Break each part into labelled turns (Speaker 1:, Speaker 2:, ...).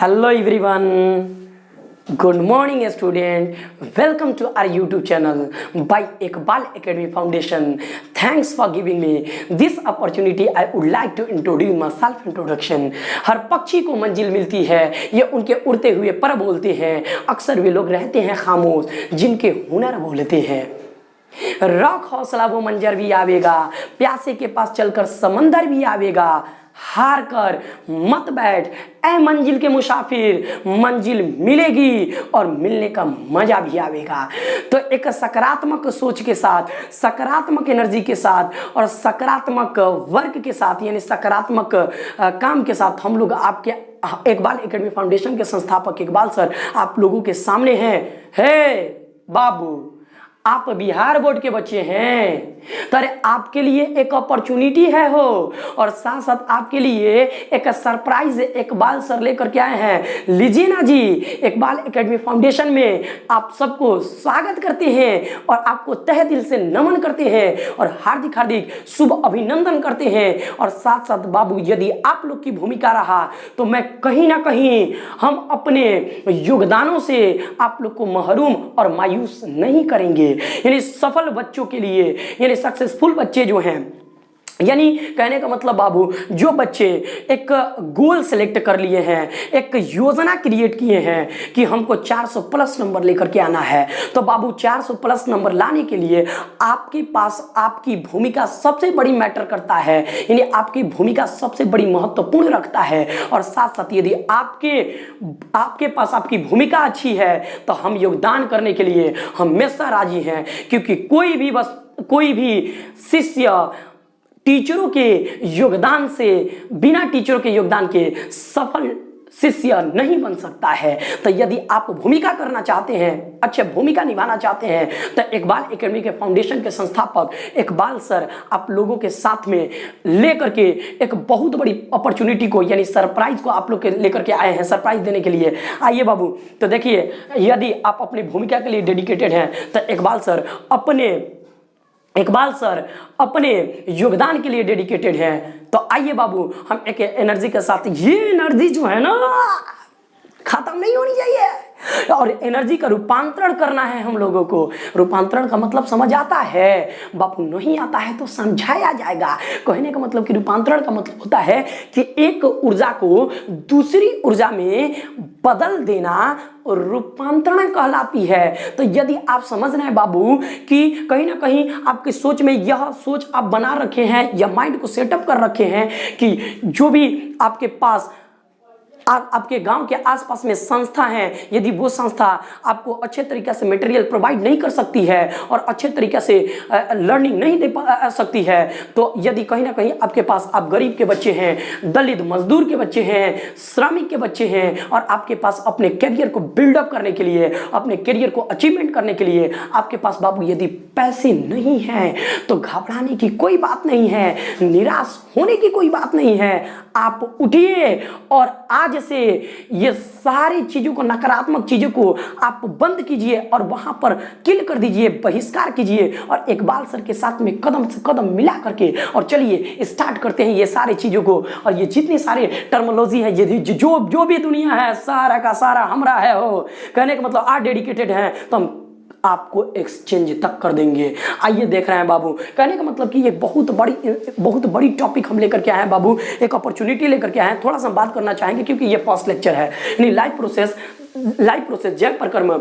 Speaker 1: Hello everyone. Good morning student. Welcome to our YouTube channel by Iqbal Academy Foundation. Thanks for giving me this opportunity. I would like to introduce my self introduction. हर पक्षी को मंजिल मिलती है, ये उनके उड़ते हुए पर बोलते हैं। अक्सर वे लोग रहते हैं खामोश जिनके हुनर बोलते हैं। रख हौसला वो मंजर भी आवेगा, प्यासे के पास चलकर समंदर भी आवेगा। हार कर मत बैठ ऐ मंजिल के मुसाफिर, मंजिल मिलेगी और मिलने का मजा भी आवेगा। तो एक सकारात्मक सोच के साथ, सकारात्मक एनर्जी के साथ और सकारात्मक वर्क के साथ यानी सकारात्मक काम के साथ हम लोग आपके इकबाल एकेडमी फाउंडेशन के संस्थापक इकबाल सर आप लोगों के सामने हैं। हे बाबू, आप बिहार बोर्ड के बच्चे हैं, तो अरे आपके लिए एक अपॉर्चुनिटी है हो, और साथ साथ आपके लिए एक सरप्राइज इकबाल सर लेकर के आए हैं। लीजिए ना जी, इकबाल एकेडमी फाउंडेशन में आप सबको स्वागत करते हैं और आपको तहे दिल से नमन करते हैं और हार्दिक हार्दिक शुभ अभिनंदन करते हैं। और साथ साथ बाबू, यदि आप लोग की भूमिका रहा तो मैं कहीं ना कहीं हम अपने योगदानों से आप लोग को महरूम और मायूस नहीं करेंगे। यानी सफल बच्चों के लिए, यानी सक्सेसफुल बच्चे जो हैं, यानी कहने का मतलब बाबू, जो बच्चे एक गोल सेलेक्ट कर लिए हैं, एक योजना क्रिएट किए हैं कि हमको 400 प्लस नंबर लेकर के आना है, तो बाबू 400 प्लस नंबर लाने के लिए आपके पास आपकी भूमिका सबसे बड़ी मैटर करता है, यानी आपकी भूमिका सबसे बड़ी महत्वपूर्ण रखता है। और साथ साथ यदि आपके पास आपकी भूमिका अच्छी है तो हम योगदान करने के लिए हमेशा राजी हैं, क्योंकि कोई भी शिष्य टीचरों के योगदान से, बिना टीचरों के योगदान के सफल शिष्य नहीं बन सकता है। तो यदि आप भूमिका करना चाहते हैं, अच्छे भूमिका निभाना चाहते हैं, तो इकबाल एकेडमी के फाउंडेशन के संस्थापक इकबाल सर आप लोगों के साथ में लेकर के एक बहुत बड़ी अपॉर्चुनिटी को, यानी सरप्राइज को आप लोग के लेकर के आए हैं, सरप्राइज देने के लिए। आइए बाबू, तो देखिए, यदि आप अपनी भूमिका के लिए डेडिकेटेड हैं तो इकबाल सर अपने योगदान के लिए डेडिकेटेड हैं। तो आइए बाबू, हम एक एनर्जी के साथ, ये एनर्जी जो है ना खत्म नहीं होनी चाहिए, और एनर्जी का रूपांतरण करना है हम लोगों को। रूपांतरण का मतलब समझ आता है बापू? नहीं आता है तो समझाया जाएगा। कहने का मतलब कि रूपांतरण का मतलब होता है कि एक ऊर्जा को दूसरी ऊर्जा में बदल देना रूपांतरण कहलाती है। तो यदि आप समझ रहे हैं बाबू कि कहीं ना कहीं आपकी सोच में यह सोच आप बना रखे हैं या माइंड को सेटअप कर रखे हैं कि जो भी आपके पास आपके गांव के आसपास में संस्था है, यदि वो संस्था आपको अच्छे तरीके से मटेरियल प्रोवाइड नहीं कर सकती है और अच्छे तरीके से लर्निंग नहीं दे सकती है, तो यदि कहीं ना कहीं आपके पास आप गरीब के बच्चे हैं, दलित मजदूर के बच्चे हैं, श्रमिक के बच्चे हैं, और आपके पास अपने करियर को बिल्डअप करने के लिए, अपने करियर को अचीवमेंट करने के लिए आपके पास बाबू यदि पैसे नहीं हैं, तो घबराने की कोई बात नहीं है, निराश होने की कोई बात नहीं है। आप उठिए और आज से ये सारी चीजों को, नकारात्मक चीजों को आप बंद कीजिए और वहां पर किल कर दीजिए, बहिष्कार कीजिए, और इकबाल सर के साथ में कदम से कदम मिला करके और चलिए स्टार्ट करते हैं ये सारी चीजों को। और ये जितनी सारी टर्मोलॉजी है, ये जो भी दुनिया है, सारा का सारा हमरा है हो। कहने का मतलब आप डेडिकेटेड हैं तो हम आपको एक्सचेंज तक कर देंगे। आइए देख रहे हैं बाबू, कहने का मतलब कि ये बहुत बड़ी टॉपिक हम लेकर के आए हैं बाबू, एक अपॉर्चुनिटी लेकर के आए हैं। थोड़ा सा बात करना चाहेंगे क्योंकि ये फर्स्ट लेक्चर है, यानी लाइव प्रोसेस जय प्रकर्म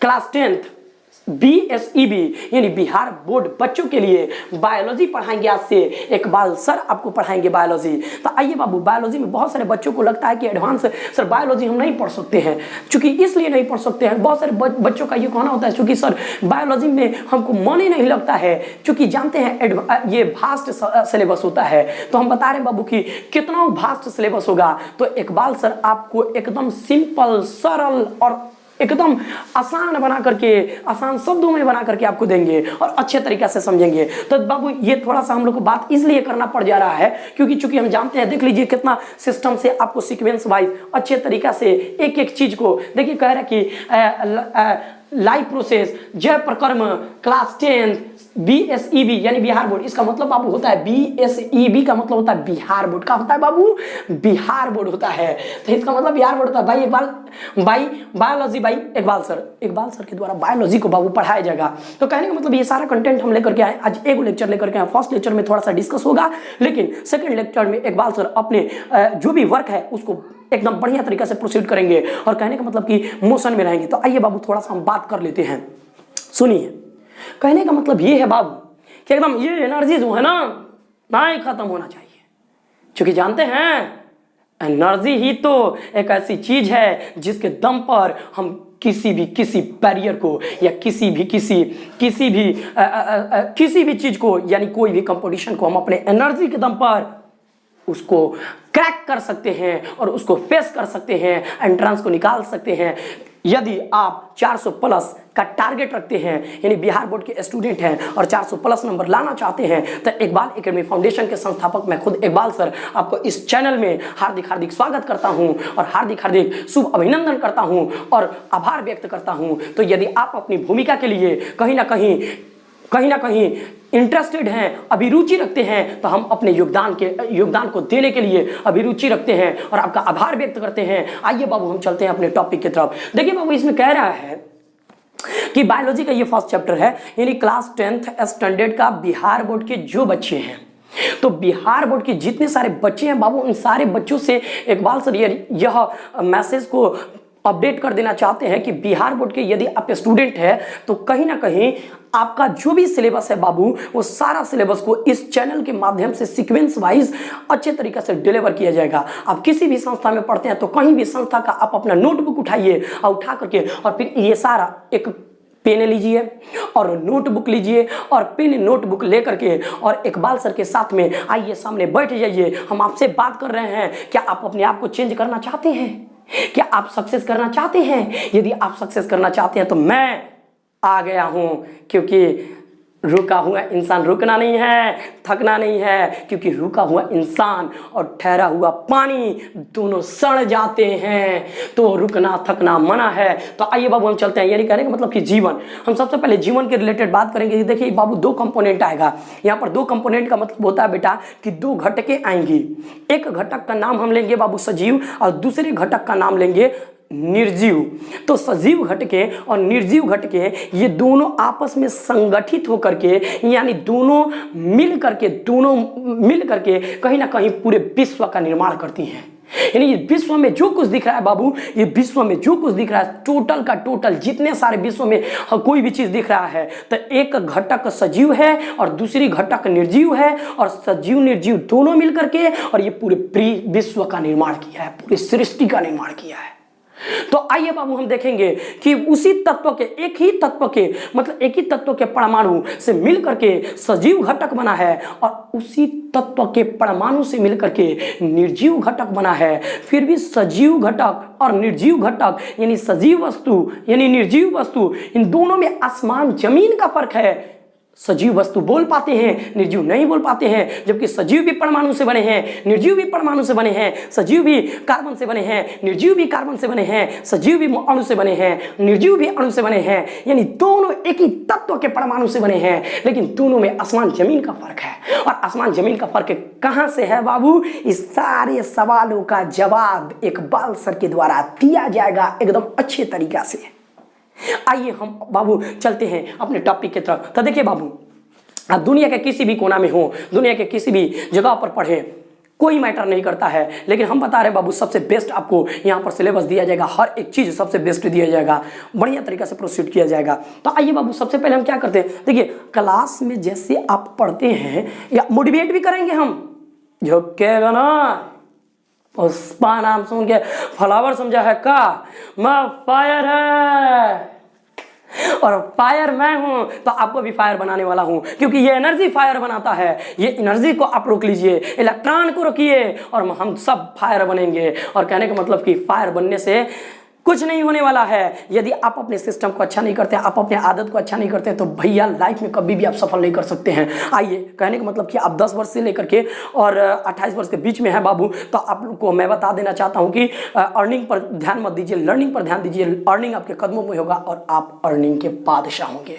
Speaker 1: क्लास 10th BSEB यानी बिहार बोर्ड बच्चों के लिए बायोलॉजी पढ़ाएंगे। आज से इकबाल सर आपको पढ़ाएंगे बायोलॉजी। तो आइए बाबू, बायोलॉजी में बहुत सारे बच्चों को लगता है कि एडवांस सर बायोलॉजी हम नहीं पढ़ सकते हैं, चूंकि इसलिए नहीं पढ़ सकते हैं, बहुत सारे बच्चों का ये कहना होता है चूंकि सर बायोलॉजी में हमको मन ही नहीं लगता है, चूंकि जानते हैं ये वास्ट सिलेबस होता है। तो हम बता रहे हैं बाबू कि कितना वास्ट सिलेबस होगा, तो इकबाल सर आपको एकदम सिंपल, सरल और एकदम आसान बना करके, आसान शब्दों में बना करके आपको देंगे और अच्छे तरीके से समझेंगे। तो बाबू ये थोड़ा सा हम लोग को बात इसलिए करना पड़ जा रहा है क्योंकि चूंकि हम जानते हैं, देख लीजिए कितना सिस्टम से आपको सीक्वेंस वाइज अच्छे तरीके से एक एक चीज को देखिए। कह रहा है कि लाइफ प्रोसेस जय प्रकर्म क्लास 10 BSEB यानी बिहार बोर्ड। इसका मतलब बाबू होता है BSEB का मतलब होता है बिहार बोर्ड का होता है बाबू, बिहार बोर्ड होता है। तो इसका मतलब बिहार बोर्ड होता है। भाई इकबाल बायोलॉजी, भाई इकबाल सर के द्वारा बायोलॉजी को बाबू पढ़ाया जाएगा। तो कहने का मतलब ये सारा कंटेंट हम लेकर के आए। आज एक लेक्चर लेकर के आए। फर्स्ट लेक्चर में थोड़ा सा डिस्कस होगा, लेकिन सेकंड लेक्चर में इकबाल सर अपने जो भी वर्क है उसको एकदम बढ़िया तरीके से प्रोसीड करेंगे और कहने का मतलब कि मोशन में रहेंगे। तो आइए बाबू थोड़ा सा हम बात कर लेते हैं। सुनिए, कहने का मतलब ये है बाबू कि एकदम ये एनर्जी जो है ना ही खत्म होना चाहिए, क्योंकि जानते हैं एनर्जी ही तो एक ऐसी चीज है जिसके दम पर हम किसी बैरियर को या किसी भी चीज को यानी कोई भी कंपटीशन को हम अपने एनर्जी के दम पर उसको क्रैक कर सकते हैं और उसको फेस कर सकते हैं, एंट्रेंस को निकाल सकते हैं। यदि आप 400 प्लस का टारगेट रखते हैं यानी बिहार बोर्ड के स्टूडेंट हैं और 400 प्लस नंबर लाना चाहते हैं तो इकबाल एकेडमी फाउंडेशन के संस्थापक मैं खुद इकबाल सर आपको इस चैनल में हार्दिक स्वागत करता हूं और हार्दिक शुभ अभिनंदन करता हूं और आभार व्यक्त करता हूं। तो यदि आप अपनी भूमिका के लिए कहीं ना कहीं इंटरेस्टेड हैं, अभिरुचि रखते हैं, तो हम अपने योगदान को देने के लिए अभिरुचि रखते हैं और आपका आभार व्यक्त करते हैं। आइए बाबू हम चलते हैं अपने टॉपिक की तरफ। देखिए बाबू, इसमें कह रहा है कि बायोलॉजी का ये फर्स्ट चैप्टर है यानी क्लास 10th स्टैंडर्ड का बिहार बोर्ड के जो बच्चे हैं, तो बिहार बोर्ड के जितने सारे बच्चे हैं बाबू, उन सारे बच्चों से इकबाल सर यह मैसेज को अपडेट कर देना चाहते हैं कि बिहार बोर्ड के यदि आप स्टूडेंट हैं तो कहीं ना कहीं आपका जो भी सिलेबस है बाबू, वो सारा सिलेबस को इस चैनल के माध्यम से सीक्वेंस वाइज अच्छे तरीके से डिलीवर किया जाएगा। आप किसी भी संस्था में पढ़ते हैं तो कहीं भी संस्था का आप अपना नोटबुक उठाइए और उठा करके और फिर ये सारा एक पेन लीजिए और नोटबुक लीजिए और पेन नोटबुक लेकर के और इकबाल सर के साथ में आइए, सामने बैठ जाइए। हम आपसे बात कर रहे हैं, क्या आप अपने आप को चेंज करना चाहते हैं? क्या आप सक्सेस करना चाहते हैं? यदि आप सक्सेस करना चाहते हैं तो मैं आ गया हूं, क्योंकि रुका हुआ इंसान रुकना नहीं है, थकना नहीं है, क्योंकि रुका हुआ इंसान और ठहरा हुआ पानी दोनों सड़ जाते हैं, तो रुकना थकना मना है। तो आइए बाबू हम चलते हैं। यानी कहने का मतलब कि जीवन, हम सबसे पहले जीवन के रिलेटेड बात करेंगे। देखिए बाबू, 2 कंपोनेंट आएगा यहाँ पर। 2 कंपोनेंट का मतलब होता है बेटा कि 2 घटकें आएंगी। एक घटक का नाम हम लेंगे बाबू सजीव और दूसरे घटक का नाम लेंगे निर्जीव। तो सजीव घटके और निर्जीव घटके ये दोनों आपस में संगठित होकर के यानी दोनों मिल करके कहीं ना कहीं पूरे विश्व का निर्माण करती हैं। यानी ये विश्व में जो कुछ दिख रहा है बाबू, ये विश्व में जो कुछ दिख रहा है टोटल का टोटल जितने सारे विश्व में कोई भी चीज दिख रहा है तो एक घटक सजीव है और दूसरी घटक निर्जीव है और सजीव निर्जीव दोनों मिलकर के और ये पूरे विश्व का निर्माण किया है, पूरी सृष्टि का निर्माण किया है। तो आइए बाबू हम देखेंगे कि उसी तत्व के एक ही तत्व के परमाणु से मिलकर के सजीव घटक बना है और उसी तत्व के परमाणु से मिलकर के निर्जीव घटक बना है। फिर भी सजीव घटक और निर्जीव घटक यानी सजीव वस्तु यानी निर्जीव वस्तु, इन दोनों में आसमान जमीन का फर्क है। सजीव वस्तु बोल पाते हैं, निर्जीव नहीं बोल पाते हैं, जबकि सजीव भी परमाणु से बने हैं, निर्जीव भी परमाणु से बने हैं, सजीव भी कार्बन से बने हैं, निर्जीव भी कार्बन से बने हैं, सजीव भी अणु से बने हैं, निर्जीव भी अणु से बने हैं। यानी दोनों एक ही तत्व के परमाणु से बने हैं, लेकिन दोनों में आसमान जमीन का फर्क है। और आसमान जमीन का फर्क कहां से है बाबू? इस सारे सवालों का जवाब इकबाल सर के द्वारा दिया जाएगा एकदम अच्छे तरीका से। आइए हम बाबू चलते हैं अपने टॉपिक की तरफ। तो देखिए बाबू, आप दुनिया के किसी भी कोना में हो, दुनिया के किसी भी जगह पर पढ़े, कोई मैटर नहीं करता है, लेकिन हम बता रहे हैं बाबू सबसे बेस्ट आपको यहाँ पर सिलेबस दिया जाएगा। हर एक चीज सबसे बेस्ट दिया जाएगा, बढ़िया तरीके से प्रोसीड किया जाएगा। तो आइए बाबू सबसे पहले हम क्या करते हैं, देखिए क्लास में जैसे आप पढ़ते हैं या मोटिवेट भी करेंगे हम, झुकेगा ना पुष्पा नाम सुन के फ्लावर समझा है का, मैं फायर है और फायर मैं हूं, तो आपको भी फायर बनाने वाला हूं, क्योंकि ये एनर्जी फायर बनाता है। ये एनर्जी को आप रोक लीजिए, इलेक्ट्रॉन को रोकिए और हम सब फायर बनेंगे। और कहने का मतलब कि फायर बनने से कुछ नहीं होने वाला है। यदि आप अपने सिस्टम को अच्छा नहीं करते, आप अपने आदत को अच्छा नहीं करते, तो भैया लाइफ में कभी भी आप सफल नहीं कर सकते हैं। आइए, कहने का मतलब कि आप 10 वर्ष से लेकर के और 28 वर्ष के बीच में है बाबू, तो आपको मैं बता देना चाहता हूं कि अर्निंग पर ध्यान मत दीजिए, लर्निंग पर ध्यान दीजिए। अर्निंग आपके कदमों में होगा और आप अर्निंग के बादशाह होंगे।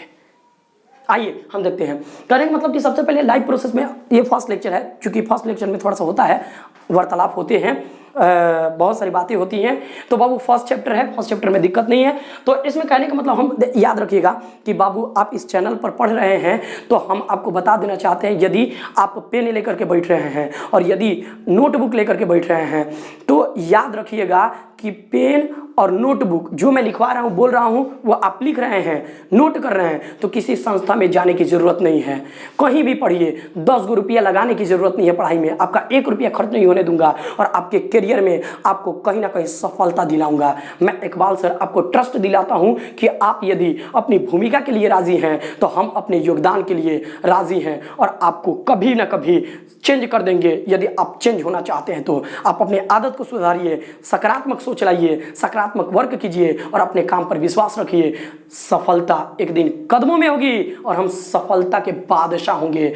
Speaker 1: आइए हम देखते हैं। कहने का मतलब कि सबसे पहले लाइव प्रोसेस में, ये फर्स्ट लेक्चर है, चूंकि फर्स्ट लेक्चर में थोड़ा सा होता है, वार्तालाप होते हैं, बहुत सारी बातें होती हैं, तो बाबू फर्स्ट चैप्टर है, फर्स्ट चैप्टर में दिक्कत नहीं है। तो इसमें कहने का मतलब हम याद रखिएगा कि बाबू आप इस चैनल पर पढ़ रहे हैं तो हम आपको बता देना चाहते हैं, यदि आप पेन लेकर के बैठ रहे हैं और यदि नोटबुक लेकर के बैठ रहे हैं तो याद रखिएगा कि पेन और नोटबुक जो मैं लिखवा रहा हूँ, बोल रहा हूँ, वो आप लिख रहे हैं, नोट कर रहे हैं, तो किसी संस्था में जाने की जरूरत नहीं है। कहीं भी पढ़िए, 10 रुपया लगाने की जरूरत नहीं है पढ़ाई में, आपका 1 रुपया खर्च नहीं होने दूंगा और आपके करियर में आपको कहीं ना कहीं सफलता दिलाऊंगा। मैं इकबाल सर आपको ट्रस्ट दिलाता हूं कि आप यदि अपनी भूमिका के लिए राजी हैं तो हम अपने योगदान के लिए राजी हैं और आपको कभी ना कभी चेंज कर देंगे। यदि आप चेंज होना चाहते हैं तो आप अपने आदत को सुधारिए, सकारात्मक सोच लाइए, सकारात्मक वर्क कीजिए और अपने काम पर विश्वास रखिए। सफलता एक दिन कदमों में होगी और हम सफलता के बादशाह होंगे।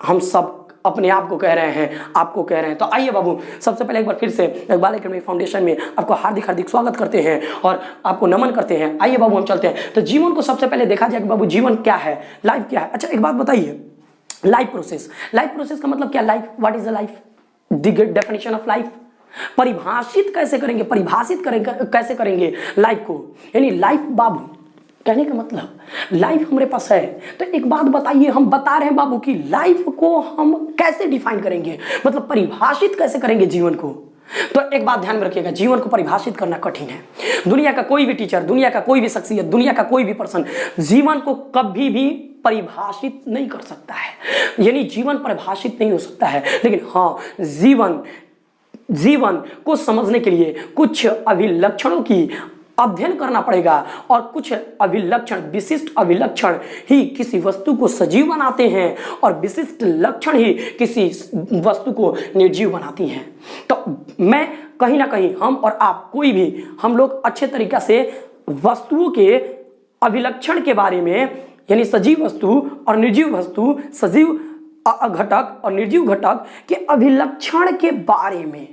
Speaker 1: हम सब अपने आप को कह रहे हैं, आपको कह रहे हैं। तो आइए बाबू, सबसे पहले एक बार फिर से इकबाल एकेडमी फाउंडेशन में आपको हार्दिक हार्दिक स्वागत करते हैं और आपको नमन करते हैं। आइए बाबू हम चलते हैं। तो जीवन को सबसे पहले देखा जाए कि बाबू जीवन क्या है, लाइफ क्या है। अच्छा एक बात बताइए, लाइफ प्रोसेस, लाइफ प्रोसेस का मतलब क्या? Life, what is the life, the definition of life. परिभाषित कैसे करेंगे, परिभाषित करेंगे कैसे करेंगे लाइफ को, यानी लाइफ बाबू कहने का मतलब लाइफ हमारे पास है। तो एक बात बताइए, हम बता रहे हैं बाबू कि लाइफ को हम कैसे डिफाइन करेंगे, मतलब परिभाषित कैसे करेंगे जीवन को। तो एक बात ध्यान में रखिएगा, जीवन को परिभाषित करना कठिन है। दुनिया का कोई भी टीचर, दुनिया का कोई भी शख्सियत, दुनिया का कोई भी पर्सन जीवन को कभी भी परिभाषित नहीं कर सकता है, यानी जीवन परिभाषित नहीं हो सकता है। लेकिन हाँ, जीवन को समझने के लिए कुछ अभिलक्षणों की अध्ययन करना पड़ेगा और कुछ अभिलक्षण, विशिष्ट अभिलक्षण ही किसी वस्तु को सजीव बनाते हैं और विशिष्ट लक्षण ही किसी वस्तु को निर्जीव बनाती हैं। तो मैं कहीं ना कहीं, हम और आप, कोई भी, हम लोग अच्छे तरीका से वस्तुओं के अभिलक्षण के बारे में, यानी सजीव वस्तु और निर्जीव वस्तु, सजीव घटक और निर्जीव घटक के अभिलक्षण के बारे में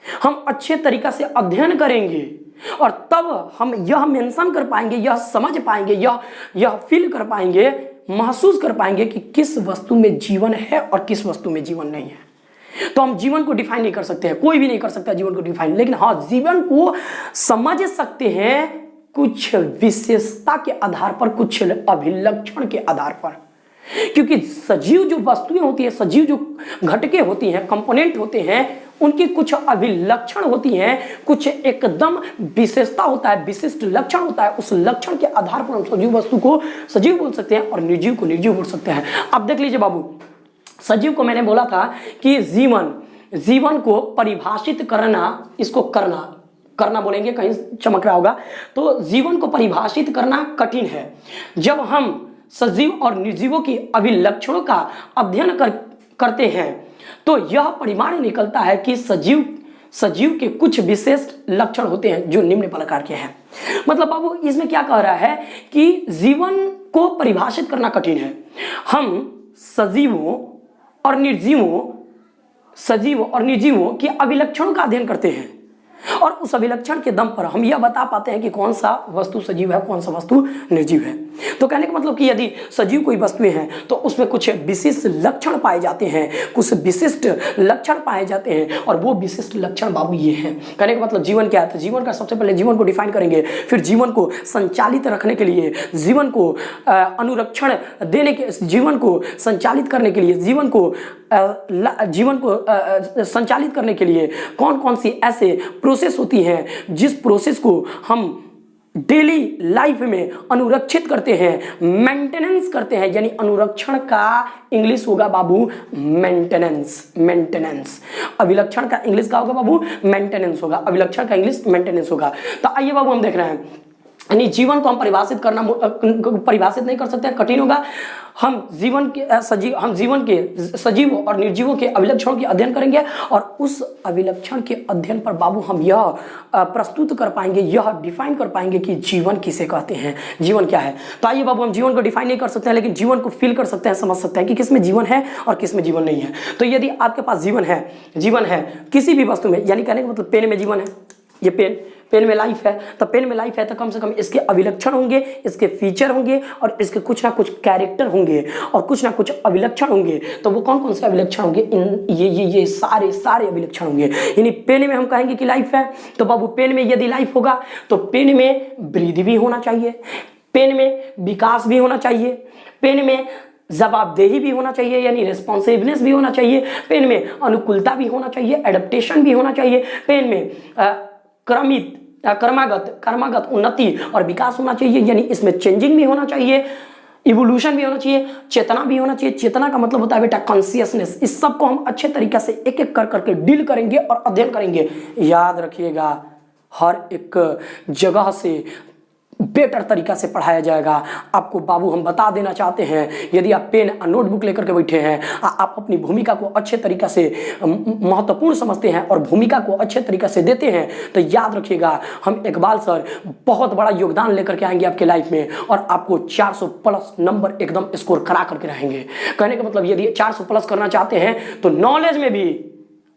Speaker 1: हम अच्छे तरीका से अध्ययन करेंगे और तब हम यह मेंशन कर पाएंगे, यह समझ पाएंगे, यह फील कर पाएंगे, महसूस कर पाएंगे कि किस वस्तु में जीवन है और किस वस्तु में जीवन नहीं है। तो हम जीवन को डिफाइन नहीं कर सकते हैं, कोई भी नहीं कर सकता जीवन को डिफाइन, लेकिन हाँ, जीवन को समझ सकते हैं कुछ विशेषता के आधार पर, कुछ अभिलक्षण के आधार पर। क्योंकि सजीव जो वस्तुएं होती है, सजीव जो घटकें होती हैं, कंपोनेंट होते हैं, उनकी कुछ अभिलक्षण होती हैं, कुछ एकदम विशेषता होता है, विशिष्ट लक्षण होता है। उस लक्षण के आधार पर हम सजीव वस्तु को सजीव बोल सकते हैं और निर्जीव को निर्जीव बोल सकते हैं। अब देख लीजिए बाबू, सजीव को मैंने बोला था कि जीवन को परिभाषित करना, इसको करना बोलेंगे, कहीं चमक रहा होगा, तो जीवन को परिभाषित करना कठिन है। जब हम सजीव और निर्जीवों की अभिलक्षणों का अध्ययन करते हैं तो यह परिमाण निकलता है कि सजीव के कुछ विशेष लक्षण होते हैं जो निम्न प्रकार के हैं। मतलब बाबू इसमें क्या कह रहा है कि जीवन को परिभाषित करना कठिन है। हम सजीवों और निर्जीवों के अभिलक्षणों का अध्ययन करते हैं और उस अभिलक्षण के दम पर हम यह बता पाते हैं कि कौन सा वस्तु सजीव है, कौन सा वस्तु निर्जीव है। तो कहने का मतलब कि यदि सजीव कोई वस्तुएं हैं तो उसमें कुछ विशिष्ट लक्षण पाए जाते हैं, कुछ विशिष्ट लक्षण पाए जाते हैं और वो विशिष्ट लक्षण बाबू ये हैं। कहने का मतलब जीवन क्या है, तो जीवन का सबसे पहले जीवन को डिफाइन करेंगे, फिर जीवन को संचालित रखने के लिए, जीवन को अनुरक्षण देने के, जीवन को संचालित करने के लिए, जीवन को संचालित करने के लिए कौन कौन सी ऐसे प्रोसेस होती हैं जिस प्रोसेस को हम डेली लाइफ में अनुरक्षित करते हैं, मेंटेनेंस करते हैं। यानी अनुरक्षण का इंग्लिश होगा बाबू मेंटेनेंस। अभिलक्षण का इंग्लिश का होगा बाबू मेंटेनेंस होगा, अभिलक्षण का इंग्लिश मेंटेनेंस होगा। तो आइए बाबू हम देख रहे हैं यानी जीवन को हम परिभाषित नहीं कर सकते, कठिन होगा। हम जीवन के सजीव और निर्जीवों के अभिलक्षणों के अध्ययन करेंगे और उस अभिलक्षण के अध्ययन पर बाबू हम यह प्रस्तुत कर पाएंगे, यह डिफाइन कर पाएंगे कि जीवन किसे कहते हैं, जीवन क्या है। तो आइए बाबू, हम जीवन को डिफाइन नहीं कर सकते हैं, लेकिन जीवन को फील कर सकते हैं, समझ सकते हैं कि किस में जीवन है और किस में जीवन नहीं है। तो यदि आपके पास जीवन है किसी भी वस्तु में, यानी कहने का मतलब पेन में जीवन है, ये पेन में लाइफ है, तो पेन में लाइफ है तो कम से कम इसके अभिलक्षण होंगे, इसके फीचर होंगे और इसके कुछ ना कुछ कैरेक्टर होंगे और कुछ ना कुछ अभिलक्षण होंगे। तो वो कौन कौन से अभिलक्षण होंगे? ये सारे अभिलक्षण होंगे। यानी पेन में हम कहेंगे कि लाइफ है, तो बाबू पेन में यदि लाइफ होगा तो पेन में वृद्धि भी होना चाहिए, पेन में विकास भी होना चाहिए, पेन में जवाबदेही भी होना चाहिए, यानी रिस्पॉन्सिबनेस भी होना चाहिए, पेन में अनुकूलता भी होना चाहिए, एडेप्टेशन भी होना चाहिए, पेन में क्रमागत उन्नति और विकास होना चाहिए, यानी इसमें चेंजिंग भी होना चाहिए, इवोल्यूशन भी होना चाहिए, चेतना भी होना चाहिए। चेतना का मतलब होता है बेटा कॉन्शियसनेस। इस सब को हम अच्छे तरीके से एक एक कर करके डील करेंगे और अध्ययन करेंगे। याद रखिएगा, हर एक जगह से बेटर तरीका से पढ़ाया जाएगा। आपको बाबू हम बता देना चाहते हैं, यदि आप पेन और नोटबुक लेकर के बैठे हैं, आप अपनी भूमिका को अच्छे तरीका से महत्वपूर्ण समझते हैं और भूमिका को अच्छे तरीका से देते हैं, तो याद रखिएगा हम इकबाल सर बहुत बड़ा योगदान लेकर के आएंगे आपके लाइफ में और आपको 400 प्लस नंबर एकदम स्कोर करा करके रहेंगे। कहने का मतलब यदि 400 प्लस करना चाहते हैं तो नॉलेज में भी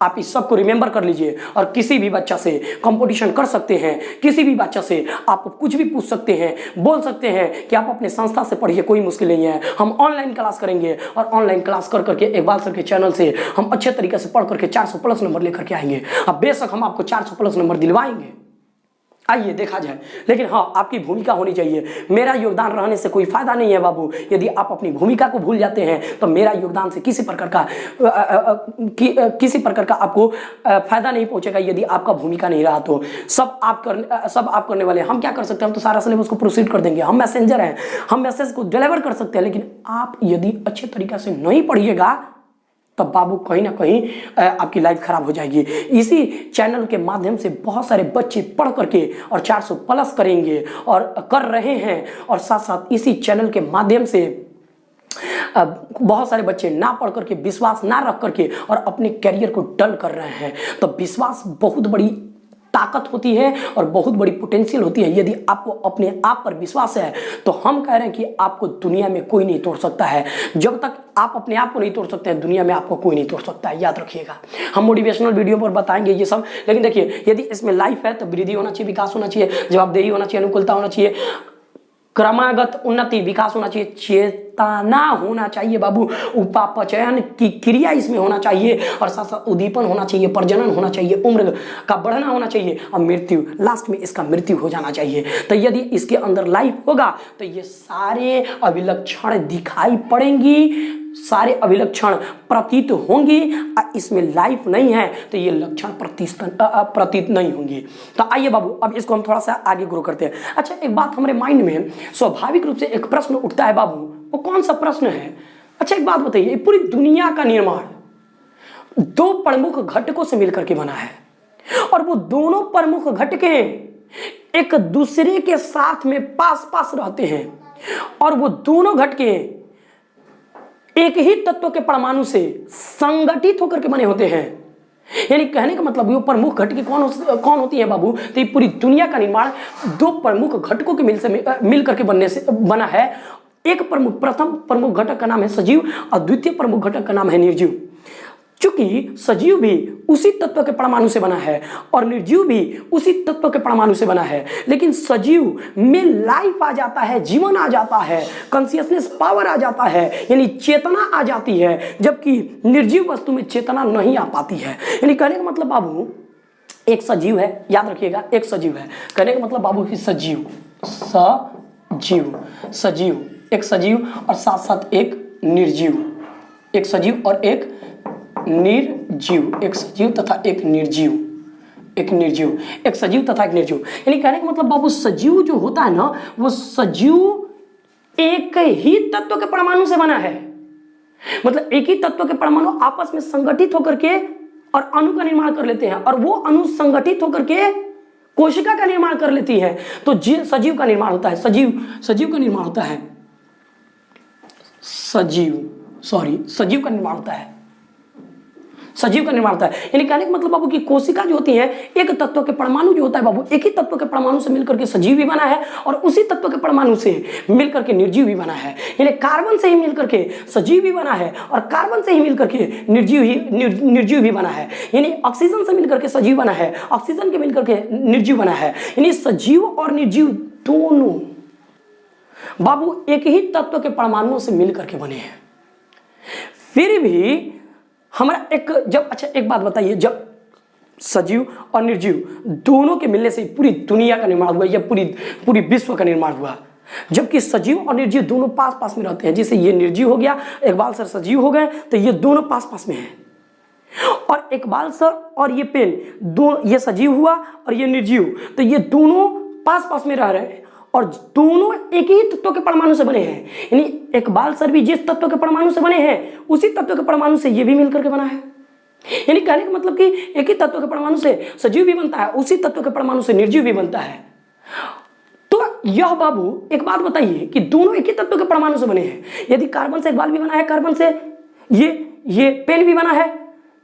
Speaker 1: आप इस सब को रिमेंबर कर लीजिए और किसी भी बच्चा से कंपटीशन कर सकते हैं, किसी भी बच्चा से आप कुछ भी पूछ सकते हैं, बोल सकते हैं कि आप अपने संस्था से पढ़िए, कोई मुश्किल नहीं है। हम ऑनलाइन क्लास करेंगे और ऑनलाइन क्लास कर करके इकबाल सर के चैनल से हम अच्छे तरीके से पढ़ करके 400 प्लस नंबर लेकर के आएंगे। अब बेशक हम आपको 400 प्लस नंबर दिलवाएंगे, आइए देखा जाए, लेकिन हाँ आपकी भूमिका होनी चाहिए। मेरा योगदान रहने से कोई फायदा नहीं है बाबू। यदि आप अपनी भूमिका को भूल जाते हैं तो मेरा योगदान से किसी प्रकार का आपको फायदा नहीं पहुंचेगा। यदि आपका भूमिका नहीं रहा तो सब आप करने वाले। हम क्या कर सकते हैं? हम तो सारा सिलेबस को प्रोसीड कर देंगे, हम मैसेंजर हैं, हम मैसेज को डिलीवर कर सकते हैं। लेकिन आप यदि अच्छे तरीके से नहीं पढ़िएगा तब बाबू कहीं ना कहीं आपकी लाइफ खराब हो जाएगी। इसी चैनल के माध्यम से बहुत सारे बच्चे पढ़ करके और 400 प्लस करेंगे और कर रहे हैं, और साथ साथ इसी चैनल के माध्यम से बहुत सारे बच्चे ना पढ़ करके, विश्वास ना रख करके और अपने करियर को डल कर रहे हैं। तो विश्वास बहुत बड़ी ताकत होती है और बहुत बड़ी पोटेंशियल होती है। यदि आपको अपने आप पर विश्वास है तो हम कह रहे हैं कि आपको दुनिया में कोई नहीं तोड़ सकता है। जब तक आप अपने आप को नहीं तोड़ सकते हैं, दुनिया में आपको कोई नहीं तोड़ सकता है। याद रखिएगा, हम मोटिवेशनल वीडियो पर बताएंगे ये सब। लेकिन देखिए, यदि इसमें लाइफ है तो वृद्धि होना चाहिए, विकास होना चाहिए, जवाबदेही होना चाहिए, अनुकूलता होना चाहिए, क्रमागत उन्नति, विकास होना चाहिए, चेतना होना चाहिए बाबू, उपापचयन की क्रिया इसमें होना चाहिए, और साथ साथ उद्दीपन होना चाहिए, प्रजनन होना चाहिए, उम्र का बढ़ना होना चाहिए, और मृत्यु, लास्ट में इसका मृत्यु हो जाना चाहिए। तो यदि इसके अंदर लाइफ होगा तो ये सारे अभिलक्षण दिखाई पड़ेंगी, सारे अभिलक्षण प्रतीत होंगी। इसमें लाइफ नहीं है तो ये लक्षण प्रतीत नहीं होंगे। तो आइए बाबू, अब इसको हम थोड़ा सा आगे ग्रो करते हैं। अच्छा, एक बात हमारे माइंड में स्वाभाविक रूप से एक प्रश्न उठता है बाबू, वो कौन सा प्रश्न है? अच्छा एक बात बताइए, पूरी दुनिया का निर्माण दो प्रमुख घटकों से मिलकर के बना है, और वो दोनों प्रमुख घटके एक दूसरे के साथ में पास पास रहते हैं, और वो दोनों घटके एक ही तत्व के परमाणु से संगठित होकर के बने होते हैं। यानी कहने का मतलब वो प्रमुख घटके कौन होती है बाबू? तो ये पूरी दुनिया का निर्माण दो प्रमुख घटकों के मिल करके बनने से बना है। प्रथम प्रमुख घटक का नाम है सजीव और द्वितीय प्रमुख घटक का नाम है निर्जीव। चूंकि सजीव भी उसी तत्व के परमाणु से बना है और निर्जीव भी उसी तत्व के परमाणु से बना है, लेकिन सजीव में लाइफ आ जाता है, जीवन आ जाता है, कॉन्शियसनेस पावर आ जाता है, यानी चेतना आ जाती है, जबकि निर्जीव वस्तु में चेतना नहीं आ पाती है। यानी कहने का मतलब बाबू, एक सजीव है, याद रखिएगा, एक सजीव है। कहने का मतलब बाबू की सजीव, एक सजीव और साथ साथ एक निर्जीव, एक सजीव और एक निर्जीव, एक सजीव तथा एक निर्जीव, एक सजीव तथा एक निर्जीव। यानी कहने का मतलब बाबू, सजीव जो होता है ना, वो सजीव एक ही तत्व के परमाणु से बना है। मतलब एक ही तत्व के परमाणु आपस में संगठित होकर के और अणु का निर्माण कर लेते हैं, और वो अणु संगठित होकर के कोशिका का निर्माण कर लेती है तो सजीव का निर्माण होता है। सजीव का निर्माण होता है। सजीव का निर्माण होता है। सजीव का निर्माण होता है। यानी कहने का मतलब बाबू कि कोशिका जो होती है, एक तत्व के परमाणु जो होता है बाबू, एक ही तत्व के परमाणु से मिलकर के सजीव भी बना है और उसी तत्व के परमाणु से मिलकर के निर्जीव भी बना है। यानी कार्बन से ही मिलकर के सजीव भी बना है और कार्बन से ही मिलकर के निर्जीव भी बना है। यानी ऑक्सीजन से मिलकर के सजीव बना है, ऑक्सीजन के मिलकर के निर्जीव बना है। यानी सजीव और निर्जीव दोनों बाबू एक ही तत्व के परमाणुओं से मिलकर के बने हैं। फिर भी हमारा एक बात बताइए, जब सजीव और निर्जीव दोनों के मिलने से पूरी दुनिया का निर्माण हुआ या पूरी विश्व का निर्माण हुआ, जबकि सजीव और निर्जीव दोनों पास पास में रहते हैं। जैसे ये निर्जीव हो गया, इकबाल सर सजीव हो गए, तो ये दोनों पास पास में हैं। और इकबाल सर और ये पेन ये सजीव हुआ और ये निर्जीव, तो ये दोनों पास पास में रह रहे हैं और दोनों एक ही तत्व के परमाणु से बने हैं। यानी इकबाल सर भी जिस तत्व के परमाणु से बने हैं उसी तत्व के परमाणु से ये भी मिलकर के बना है। यानी कहने का मतलब कि एक ही तत्व के परमाणु से सजीव भी बनता है, उसी तत्व के परमाणु से निर्जीव भी बनता है। तो यह बाबू एक बात बताइए कि दोनों एक ही तत्व के परमाणु से बने हैं। यदि कार्बन से इकबाल भी बना है, कार्बन से ये पेन भी बना है,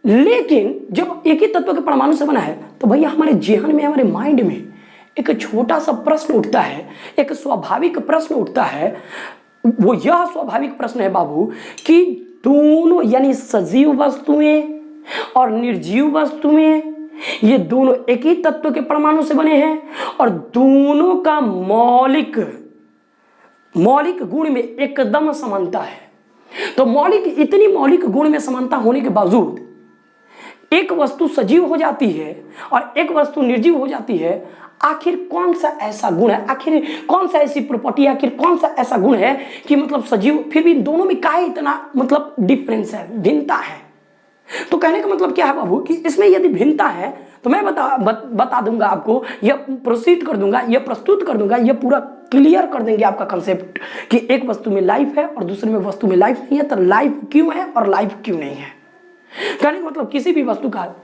Speaker 1: लेकिन जब एक ही तत्व के परमाणु से बना है तो भैया हमारे जेहन में, हमारे माइंड में एक छोटा सा प्रश्न उठता है, एक स्वाभाविक प्रश्न उठता है। वो यह स्वाभाविक प्रश्न है बाबू कि दोनों यानी सजीव वस्तुएं और निर्जीव वस्तुएं ये दोनों एक ही तत्व के परमाणु से बने हैं और दोनों का मौलिक गुण में एकदम समानता है। तो इतनी मौलिक गुण में समानता होने के बावजूद एक वस्तु सजीव हो जाती है और एक वस्तु निर्जीव हो जाती है। आखिर कौन सा ऐसा गुण है, आखिर कौन सा ऐसी प्रॉपर्टी, आखिर कौन सा ऐसा गुण है कि मतलब सजीव फिर भी दोनों में काहे इतना मतलब डिफरेंस है, भिन्नता है। तो कहने का मतलब क्या है बाबू कि इसमें यदि भिन्नता है तो मैं बता दूंगा आपको, यह प्रोसीड कर दूंगा, यह प्रस्तुत कर दूंगा, यह पूरा क्लियर कर देंगे आपका कंसेप्ट कि एक वस्तु में लाइफ है और दूसरे में वस्तु में लाइफ नहीं है, तो लाइफ क्यों है और लाइफ क्यों नहीं है। कहने का मतलब किसी भी वस्तु का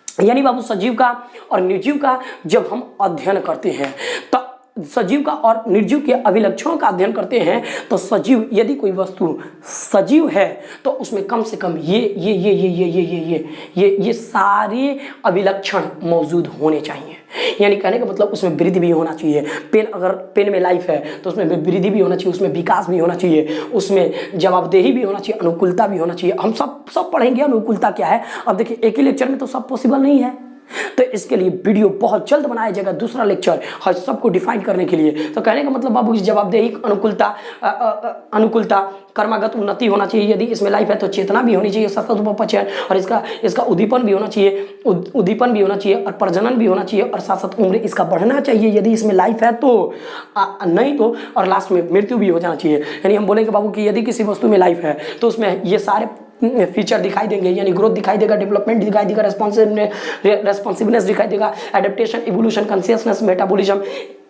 Speaker 1: यानी बाबू सजीव का और निर्जीव का जब हम अध्ययन करते हैं तो सजीव का और निर्जीव के अभिलक्षणों का अध्ययन करते हैं तो सजीव यदि कोई वस्तु सजीव है तो उसमें कम से कम ये सारे अभिलक्षण मौजूद होने चाहिए। यानी कहने का मतलब उसमें वृद्धि भी होना चाहिए। अगर पेन में लाइफ है तो उसमें वृद्धि भी होना चाहिए, उसमें विकास भी होना चाहिए, उसमें जवाबदेही भी होना चाहिए, अनुकूलता भी होना चाहिए। हम सब पढ़ेंगे अनुकूलता क्या है। अब देखिए एक ही लेक्चर में तो सब पॉसिबल नहीं है, तो इसके लिए वीडियो बहुत जल्द बनाया जाएगा, दूसरा लेक्चर हर सबको डिफाइन करने के लिए। तो कहने का मतलब बाबू इस जवाबदेही, अनुकूलता, कर्मागत उन्नति होना चाहिए। यदि इसमें लाइफ है तो चेतना भी होनी चाहिए, सतत उपपचयन और इसका उद्दीपन भी होना चाहिए, और प्रजनन भी होना चाहिए और साथ साथ उम्र इसका बढ़ना चाहिए यदि इसमें लाइफ है तो, नहीं तो और लास्ट में मृत्यु भी हो जाना चाहिए। यानी हम बोलेंगे बाबू कि यदि किसी वस्तु में लाइफ है तो उसमें ये सारे फीचर दिखाई देंगे, यानी ग्रोथ दिखाई देगा, डेवलपमेंट दिखाई देगा, रेस्पॉन्सिवनेस दिखाई देगा, adaptation, evolution, consciousness, metabolism,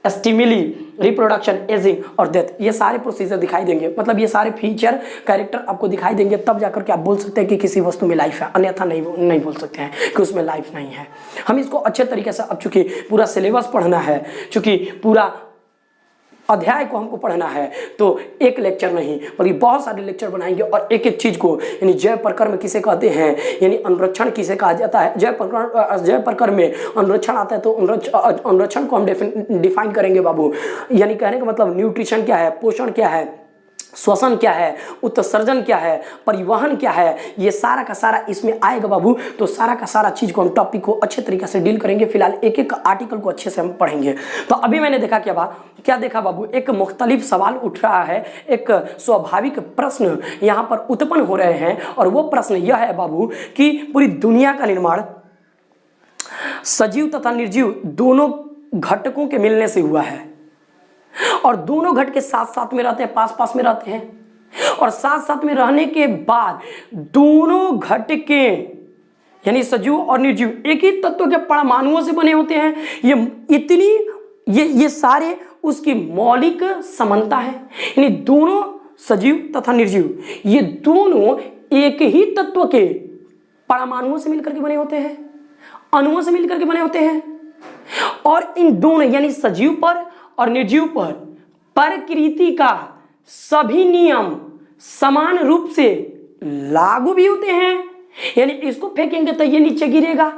Speaker 1: stimuli, reproduction, ageing और डेथ, ये सारे प्रोसीजर दिखाई देंगे। मतलब ये सारे फीचर, कैरेक्टर आपको दिखाई देंगे, तब जाकर के आप बोल सकते हैं कि किसी वस्तु में लाइफ है, अन्यथा नहीं बोल सकते हैं कि उसमें लाइफ नहीं है। हम इसको अच्छे तरीके से, अब चूंकि पूरा सिलेबस पढ़ना है, चूंकि पूरा अध्याय को हमको पढ़ना है तो एक लेक्चर नहीं बल्कि बहुत सारे लेक्चर बनाएंगे और एक एक चीज को, यानी जय प्रकर्म किसे कहते हैं, यानी अनुरक्षण किसे कहा जाता है। जय प्रकर्म में अनुरक्षण आता है तो अनुरक्षण को हम डिफाइन करेंगे बाबू। यानी कहने का मतलब न्यूट्रिशन क्या है, पोषण क्या है, श्वसन क्या है, उत्सर्जन क्या है, परिवहन क्या है, ये सारा का सारा इसमें आएगा बाबू। तो सारा का सारा चीज को हम टॉपिक को अच्छे तरीके से डील करेंगे। फिलहाल एक एक आर्टिकल को अच्छे से हम पढ़ेंगे। तो अभी मैंने देखा क्या देखा बाबू, एक मुख्तलिफ सवाल उठ रहा है, एक स्वाभाविक प्रश्न यहाँ पर उत्पन्न हो रहे हैं और वो प्रश्न यह है बाबू कि पूरी दुनिया का निर्माण सजीव तथा निर्जीव दोनों घटकों के मिलने से हुआ है और दोनों घट के साथ साथ में रहते हैं, पास पास में रहते हैं और साथ साथ में रहने के बाद दोनों घट के यानी सजीव और निर्जीव एक ही तत्व के परमाणुओं से बने होते हैं। ये सारे उसकी मौलिक समानता है। यानी दोनों सजीव तथा निर्जीव ये दोनों एक ही तत्व के परमाणुओं से मिलकर के बने होते हैं, अणुओं से मिलकर के बने होते हैं। और इन दोनों यानी सजीव पर और निर्जीव पर प्रकृति का सभी नियम समान रूप से लागू भी होते हैं। यानी इसको फेंकेंगे तो ये नीचे गिरेगा,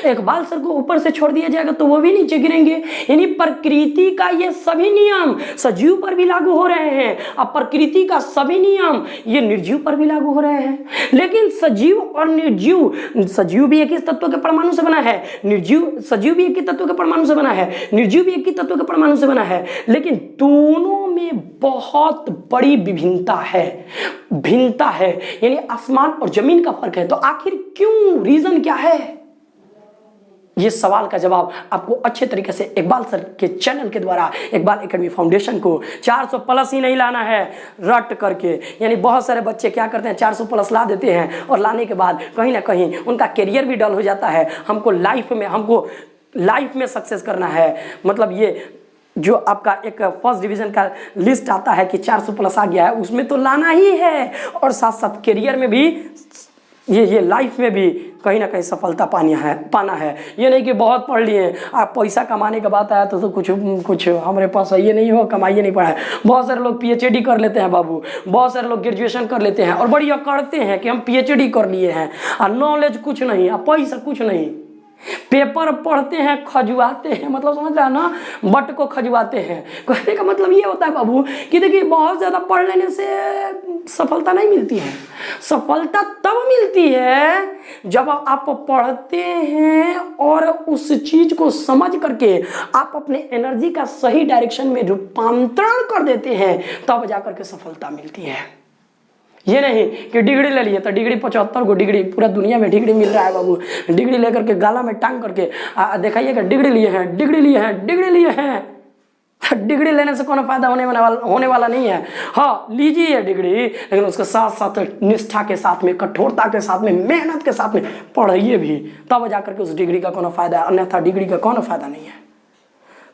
Speaker 1: एक बाल सर को ऊपर से छोड़ दिया जाएगा तो वो भी नीचे गिरेंगे। यानी प्रकृति का ये सभी नियम सजीव पर भी लागू हो रहे हैं, अब प्रकृति का सभी नियम ये निर्जीव पर भी लागू हो रहे हैं। लेकिन सजीव और निर्जीव, सजीव भी एक ही तत्व के परमाणु से बना है, निर्जीव सजीव भी एक ही तत्व के परमाणु से बना है, निर्जीव भी एक ही तत्व के परमाणु से बना है, लेकिन दोनों में बहुत बड़ी विभिन्नता है, भिन्नता है, यानी आसमान और जमीन का फर्क है। तो आखिर क्यों, रीजन क्या है? ये सवाल का जवाब आपको अच्छे तरीके से इकबाल सर के चैनल के द्वारा इकबाल एकेडमी फाउंडेशन को 400 प्लस ही नहीं लाना है, रट करके। यानी बहुत सारे बच्चे क्या करते हैं, 400 प्लस ला देते हैं और लाने के बाद कहीं ना कहीं उनका करियर भी डल हो जाता है। हमको लाइफ में सक्सेस करना है, मतलब ये जो आपका एक फर्स्ट डिवीजन का लिस्ट आता है कि 400 प्लस आ गया है, उसमें तो लाना ही है, और साथ साथ करियर में भी ये लाइफ में भी कहीं ना कहीं सफलता पाना है। ये नहीं कि बहुत पढ़ लिए आप पैसा कमाने का बात आया तो कुछ हमारे पास ये नहीं हो, कमाइए नहीं पड़ा है। बहुत सारे लोग PhD कर लेते हैं बाबू, बहुत सारे लोग ग्रेजुएशन कर लेते हैं और बढ़िया करते हैं कि हम PhD कर लिए हैं, और नॉलेज कुछ नहीं, पैसा कुछ नहीं, पेपर पढ़ते हैं खजुआते हैं, मतलब समझ रहे हैं ना, बट को खजुआते हैं। कहने का मतलब ये होता है बाबू कि देखिए बहुत ज़्यादा पढ़ लेने से सफलता नहीं मिलती है। सफलता तब मिलती है जब आप पढ़ते हैं और उस चीज़ को समझ करके आप अपने एनर्जी का सही डायरेक्शन में रूपांतरण कर देते हैं, तब जाकर के सफलता मिलती है। ये नहीं कि डिग्री ले लिए तो डिग्री 75 को डिग्री, पूरा दुनिया में डिग्री मिल रहा है बाबू, डिग्री लेकर के गाला में टांग करके दिखाइएगा डिग्री लिए हैं, डिग्री लिए हैं, डिग्री लिए हैं। डिग्री लेने से कोनो फायदा होने वाला नहीं है। हाँ लीजिए डिग्री, लेकिन उसके साथ साथ निष्ठा के साथ में, कठोरता के साथ में, मेहनत के साथ में पढ़िए भी, तब जाकर के उस डिग्री का कोनो फायदा है, अन्यथा डिग्री का कोनो फायदा नहीं है।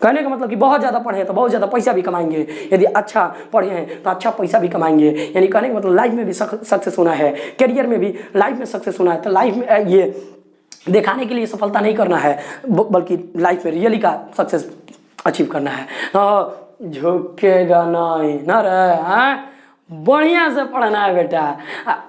Speaker 1: कहने का मतलब कि बहुत ज़्यादा पढ़े तो बहुत ज़्यादा पैसा भी कमाएंगे, यदि अच्छा पढ़े हैं तो अच्छा पैसा भी कमाएंगे। यानी कहने का मतलब लाइफ में भी सक्सेस होना है, करियर में भी लाइफ में सक्सेस होना है, तो लाइफ में ये दिखाने के लिए सफलता नहीं करना है, बल्कि लाइफ में रियली का सक्सेस अचीव करना है। झुकेगा नहीं ना रहे हैं, बढ़िया से पढ़ना है बेटा,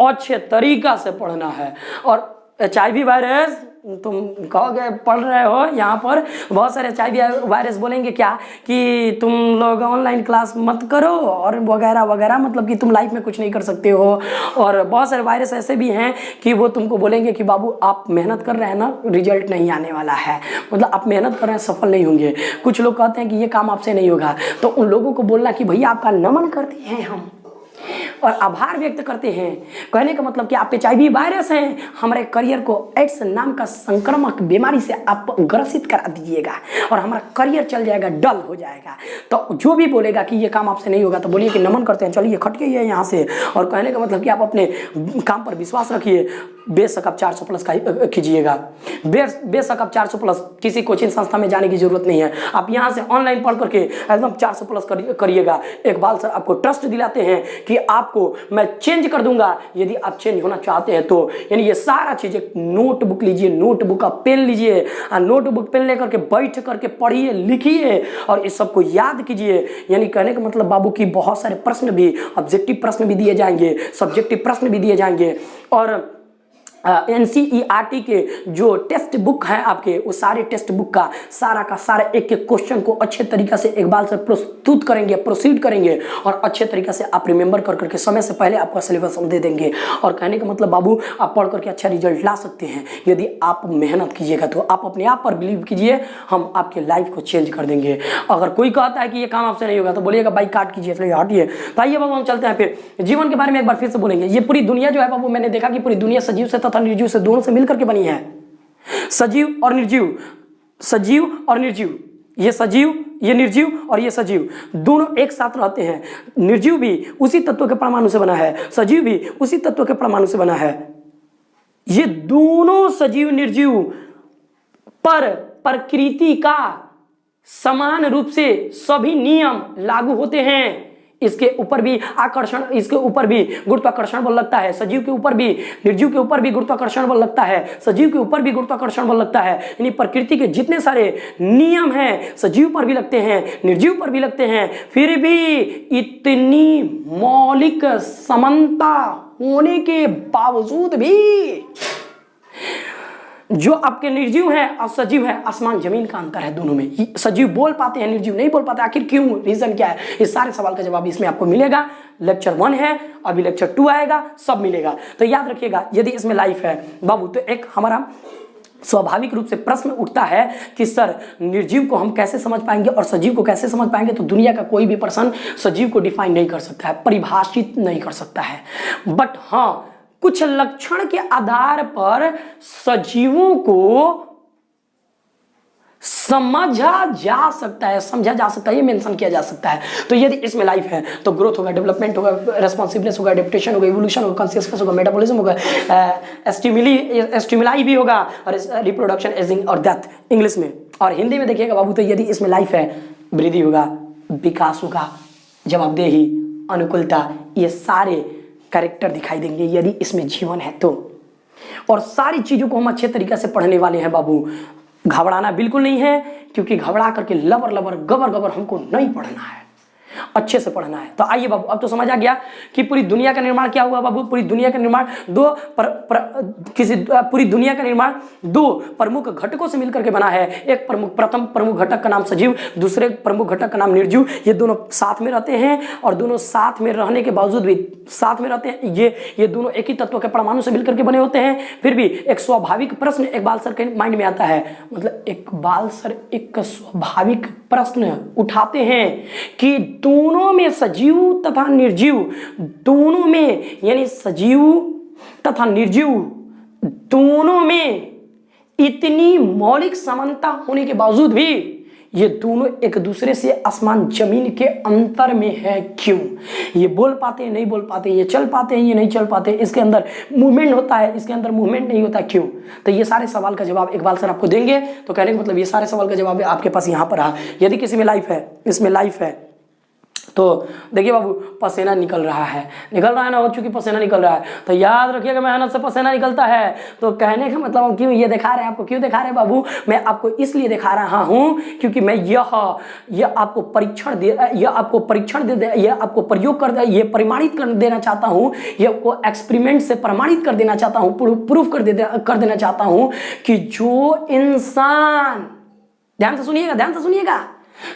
Speaker 1: अच्छे तरीका से पढ़ना है। और HIV वायरस तुम कहोगे पढ़ रहे हो, यहाँ पर बहुत सारे HIV वायरस बोलेंगे क्या कि तुम लोग ऑनलाइन क्लास मत करो और वगैरह वगैरह, मतलब कि तुम लाइफ में कुछ नहीं कर सकते हो। और बहुत सारे वायरस ऐसे भी हैं कि वो तुमको बोलेंगे कि बाबू आप मेहनत कर रहे हैं ना, रिजल्ट नहीं आने वाला है, मतलब आप मेहनत कर रहे हैं सफल नहीं होंगे। कुछ लोग कहते हैं कि ये काम आपसे नहीं होगा, तो उन लोगों को बोलना कि भैया आपका नमन करते हैं हम और आभार व्यक्त करते हैं। कहने का मतलब कि आप HIV वायरस हैं, हमारे करियर को एड्स नाम का संक्रामक बीमारी से आप ग्रसित करा दीजिएगा और हमारा करियर चल जाएगा, डल हो जाएगा। तो जो भी बोलेगा कि ये काम आपसे नहीं होगा तो बोलिए कि नमन करते हैं, चलिए खटिए यहाँ से। और कहने का मतलब कि आप अपने काम पर विश्वास रखिए, बेशक आप 400 प्लस का कीजिएगा, बेशक आप 400 प्लस, किसी कोचिंग संस्था में जाने की जरूरत नहीं है, आप यहाँ से ऑनलाइन पढ़ करके एकदम 400 प्लस करिएगा। इकबाल सर आपको ट्रस्ट दिलाते हैं कि आपको मैं चेंज कर दूंगा यदि आप चेंज होना चाहते हैं तो। यानी ये सारा चीज़, एक नोटबुक लीजिए, नोटबुक का पेन लीजिए, नोटबुक पेन लेकर के बैठ करके पढ़िए, लिखिए और इस सबको याद कीजिए। यानी कहने का मतलब बाबू की बहुत सारे प्रश्न भी, ऑब्जेक्टिव प्रश्न भी दिए जाएंगे, सब्जेक्टिव प्रश्न भी दिए जाएंगे, और NCERT के जो टेक्स्ट बुक है आपके, वो सारे टेक्स्ट बुक का सारा एक एक क्वेश्चन को अच्छे तरीक़ा से इकबाल से प्रस्तुत करेंगे, प्रोसीड करेंगे और अच्छे तरीक़े से आप रिमेंबर कर करके समय से पहले आपका सिलेबस हम दे देंगे। और कहने का मतलब बाबू आप पढ़ करके अच्छा रिजल्ट ला सकते हैं यदि आप मेहनत कीजिएगा। तो आप अपने आप पर बिलीव कीजिए, हम आपके लाइफ को चेंज कर देंगे। अगर कोई कहता है कि ये काम आपसे नहीं होगा तो बोलिएगा बाइक काट कीजिए, चलिए हटिए। तो आइए बाबू हम चलते हैं, फिर जीवन के बारे में एक बार फिर से बोलेंगे। ये पूरी दुनिया जो है बाबू, मैंने देखा कि पूरी दुनिया सजीव से तथा निर्जीव से, दोनों से मिलकर के बनी है। सजीव और निर्जीव, सजीव और निर्जीव, ये सजीव, ये निर्जीव और ये सजीव, दोनों एक साथ रहते हैं। निर्जीव भी उसी तत्व के परमाणु से बना है, सजीव भी उसी तत्व के परमाणु से बना है। ये दोनों सजीव निर्जीव पर प्रकृति का समान रूप से सभी नियम लागू होते हैं। इसके ऊपर भी आकर्षण, इसके ऊपर भी गुरुत्वाकर्षण बल लगता है। सजीव के ऊपर भी, निर्जीव के ऊपर भी गुरुत्वाकर्षण बल लगता है। सजीव के ऊपर भी गुरुत्वाकर्षण बल लगता है। यानी प्रकृति के जितने सारे नियम हैं सजीव पर भी लगते हैं, निर्जीव पर भी लगते हैं। फिर भी इतनी मौलिक समानता होने के बावजूद भी जो आपके निर्जीव है और सजीव है, आसमान जमीन का अंतर है दोनों में। सजीव बोल पाते हैं, निर्जीव नहीं बोल पाते। आखिर क्यों, रीजन क्या है? इस सारे सवाल का जवाब इसमें आपको मिलेगा। लेक्चर 1 है, अभी लेक्चर 2 आएगा, सब मिलेगा। तो याद रखिएगा, यदि इसमें लाइफ है बाबू तो एक हमारा स्वाभाविक रूप से प्रश्न उठता है कि सर निर्जीव को हम कैसे समझ पाएंगे और सजीव को कैसे समझ पाएंगे? तो दुनिया का कोई भी पर्सन सजीव को डिफाइन नहीं कर सकता है, परिभाषित नहीं कर सकता है। बट हाँ, कुछ लक्षण के आधार पर सजीवों को समझा जा सकता है, समझा जा सकता है, ये मेंशन किया जा सकता है। तो यदि इसमें लाइफ है तो ग्रोथ होगा, डेवलपमेंट होगा, रेस्पॉन्सिवनेस होगा, एडेप्टेशन होगा, इवोल्यूशन होगा, कॉन्शियसनेस होगा, मेटाबॉलिज्म होगा, स्टिमुलाई भी होगा, और रिप्रोडक्शन, एजिंग और डेथ इंग्लिश में। और हिंदी में देखिएगा बाबू, तो यदि इसमें लाइफ है, वृद्धि होगा, विकास होगा, जवाबदेही, अनुकूलता, ये सारे कैरेक्टर दिखाई देंगे यदि इसमें जीवन है तो। और सारी चीजों को हम अच्छे तरीके से पढ़ने वाले हैं बाबू। घबराना बिल्कुल नहीं है, क्योंकि घबरा करके लबर लबर गबर गबर हमको नहीं पढ़ना है, अच्छे से पढ़ना है। तो आइए बाबू, अब तो समझ आ गया कि पूरी दुनिया का निर्माण क्या हुआ बाबू। पूरी दुनिया का निर्माण पूरी दुनिया का निर्माण 2 प्रमुख घटकों से मिलकर के बना है। एक प्रथम प्रमुख घटक का नाम सजीव, दूसरे प्रमुख घटक का नाम निर्जीव। ये दोनों साथ में रहते हैं और दोनों साथ में रहने के बावजूद भी साथ में रहते हैं। ये दोनों एक ही तत्व के परमाणु से मिलकर के बने होते हैं। फिर भी एक स्वाभाविक प्रश्न इकबाल सर के माइंड में आता है, मतलब इकबाल सर एक स्वाभाविक प्रश्न उठाते हैं कि दोनों में सजीव तथा निर्जीव, दोनों में यानी सजीव तथा निर्जीव दोनों में इतनी मौलिक समानता होने के बावजूद भी ये दोनों एक दूसरे से आसमान जमीन के अंतर में है। क्यों? ये बोल पाते हैं, नहीं बोल पाते, ये चल पाते हैं, ये नहीं चल पाते, इसके अंदर मूवमेंट होता है, इसके अंदर मूवमेंट नहीं होता, क्यों? तो ये सारे सवाल का जवाब इकबाल सर आपको देंगे। तो कहने का मतलब ये सारे सवाल का जवाब आपके पास यहाँ पर है। यदि किसी में लाइफ है, इसमें लाइफ है, तो देखिए बाबू पसीना निकल रहा है ना, हो चुकी पसीना निकल रहा है, तो याद रखिएगा मेहनत से पसीना निकलता है। तो कहने का मतलब हम क्यों ये दिखा रहे हैं आपको, क्यों दिखा रहे हैं बाबू? मैं आपको इसलिए दिखा रहा हूँ क्योंकि मैं यह आपको प्रयोग कर ये प्रमाणित कर देना चाहता हूँ, ये आपको एक्सपेरिमेंट से प्रमाणित कर देना चाहता हूँ, प्रूफ कर देना चाहता हूँ कि जो इंसान, ध्यान से सुनिएगा,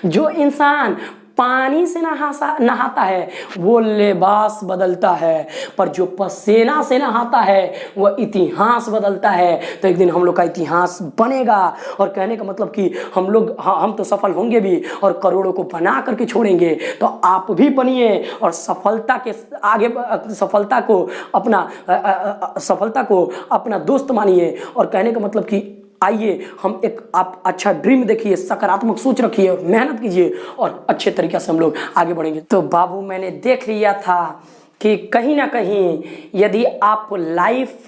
Speaker 1: जो इंसान पानी से नहाता है वो लिबास बदलता है, पर जो पसीना से नहाता है वह इतिहास बदलता है। तो एक दिन हम लोग का इतिहास बनेगा। और कहने का मतलब कि हम तो सफल होंगे भी और करोड़ों को बना करके छोड़ेंगे। तो आप भी बनिए और सफलता को अपना दोस्त मानिए। और कहने का मतलब कि आइए हम आप अच्छा ड्रीम देखिए, सकारात्मक सोच रखिए और मेहनत कीजिए और अच्छे तरीके से हम लोग आगे बढ़ेंगे। तो बाबू मैंने देख लिया था कि कहीं ना कहीं यदि आप लाइफ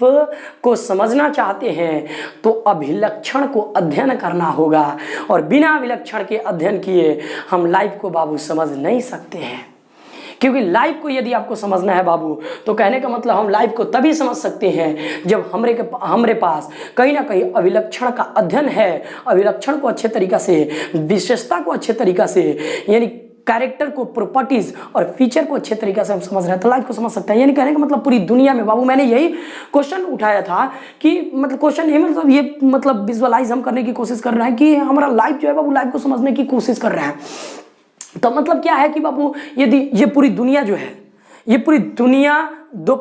Speaker 1: को समझना चाहते हैं तो अभिलक्षण को अध्ययन करना होगा, और बिना अभिलक्षण के अध्ययन किए हम लाइफ को बाबू समझ नहीं सकते हैं। क्योंकि लाइफ को यदि आपको समझना है बाबू, तो कहने का मतलब हम लाइफ को तभी समझ सकते हैं जब हमरे पास कहीं ना कहीं अभिलक्षण का अध्ययन है। अभिलक्षण को अच्छे तरीका से, विशेषता को अच्छे तरीका से, यानी कैरेक्टर को, प्रॉपर्टीज और फीचर को अच्छे तरीके से हम समझ रहे हैं तो लाइफ को समझ सकते हैं। यानी कहने का मतलब पूरी दुनिया में बाबू, मैंने यही क्वेश्चन उठाया था कि मतलब क्वेश्चन नहीं, मतलब ये मतलब विजुअलाइज हम करने की कोशिश कर रहे हैं कि हमारा लाइफ जो है बाबू, लाइफ को समझने की कोशिश कर रहे हैं। तो मतलब क्या है कि बाबू, यदि ये पूरी दुनिया जो है, ये पूरी दुनिया 2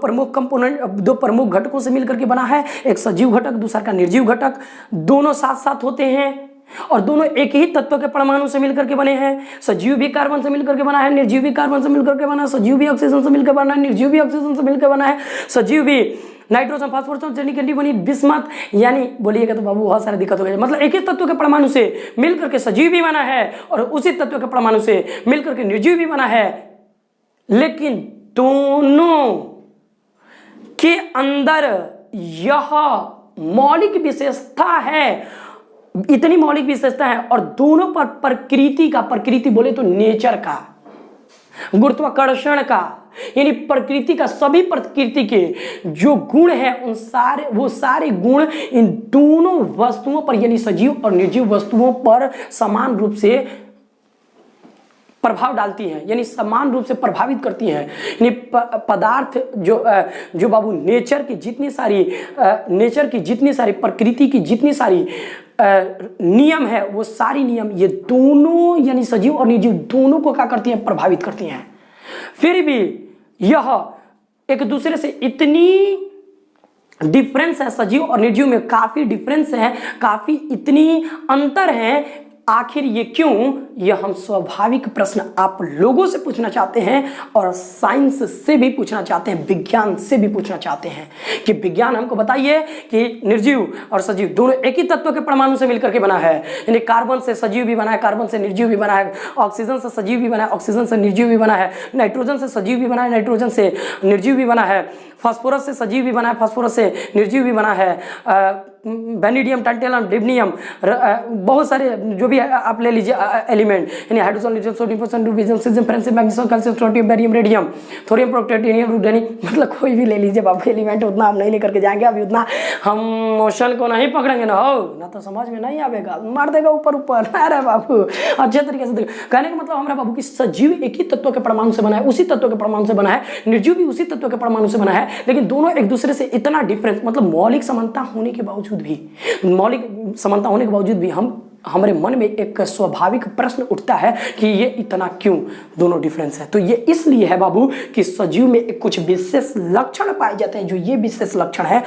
Speaker 1: प्रमुख घटकों से मिलकर के बना है। एक सजीव घटक, दूसरा का निर्जीव घटक, दोनों साथ साथ होते हैं और दोनों एक ही तत्व के परमाणु से मिलकर के बने हैं। सजीव भी कार्बन से मिलकर के बना है, निर्जीव भी कार्बन से मिलकर के बना है, सजीव भी ऑक्सीजन से मिलकर बना है, निर्जीव भी ऑक्सीजन से मिलकर बना है, सजीव भी नाइट्रोजन, फास्फोरस, जर्निकली बनी बिस्मथ, यानी बोलिएगा तो बाबू बहुत सारी दिक्कत हो गई। मतलब एक ही तत्व के परमाणु से मिलकर के सजीव भी बना है और उसी तत्व के परमाणु से मिलकर के निर्जीव भी बना है, लेकिन दोनों के अंदर यह मौलिक विशेषता है, इतनी मौलिक विशेषता है। और दोनों पर प्रकृति बोले तो नेचर का, गुरुत्वाकर्षण का, यानी प्रकृति का, सभी प्रकृति के जो गुण है वो सारे गुण इन दोनों वस्तुओं पर, यानी सजीव और निर्जीव वस्तुओं पर समान रूप से प्रभाव डालती हैं, यानी समान रूप से प्रभावित करती हैं। यानी पदार्थ जो बाबू नेचर की जितनी सारी प्रकृति की जितनी सारी नियम है, वो सारी नियम ये दोनों यानी सजीव और निर्जीव दोनों को क्या करती हैं, प्रभावित करती हैं। फिर भी यह एक दूसरे से इतनी डिफरेंस है, सजीव और निर्जीव में काफी डिफरेंस है, काफी इतनी अंतर है। आखिर ये क्यों, यह हम स्वाभाविक प्रश्न आप लोगों से पूछना चाहते हैं और साइंस से भी पूछना चाहते हैं, विज्ञान से भी पूछना चाहते हैं कि विज्ञान हमको बताइए कि निर्जीव और सजीव दोनों एक ही तत्व के परमाणु से मिलकर के बना है। यानी कार्बन से सजीव भी बना है, कार्बन से निर्जीव भी बना है, ऑक्सीजन से सजीव भी बना है, ऑक्सीजन से निर्जीव भी बना है, नाइट्रोजन से सजीव भी बना है, नाइट्रोजन से निर्जीव भी बना है, फास्फोरस से सजीव भी बना है, फास्फोरस से निर्जीव भी बना है, वेनेडियम, टंटेलम, डिब्नियम, बहुत सारे जो भी आप ले लीजिए एलिमेंट, यानी hydrogen, lithium, sodium, rubidium, caesium, francium, magnesium, calcium, strontium, barium, radium, thorium, protactinium, ruthenium, मतलब कोई भी ले लीजिए बाबू एलिमेंट, उतना हम नहीं लेकर के जाएंगे अभी, उतना हम मोशन को नहीं पकड़ेंगे ना तो समझ में नहीं आएगा, मार देगा ऊपर ऊपर। अरे बाबू अच्छे तरीके से कहने का मतलब हमारा बाबू कि सजीव एक ही तत्व के परमाणु से बना है, उसी तत्व के परमाणु से बना है, निर्जीव भी उसी तत्व के परमाणु से बना है, लेकिन दोनों एक दूसरे से इतना डिफरेंस, मतलब मौलिक समानता होने के बावजूद भी हमारे मन में एक स्वाभाविक प्रश्न उठता है कि ये इतना क्यों दोनों डिफरेंस है। तो ये इसलिए है बाबू कि सजीव में कुछ विशेष लक्षण पाए जाते हैं, जो ये विशेष लक्षण है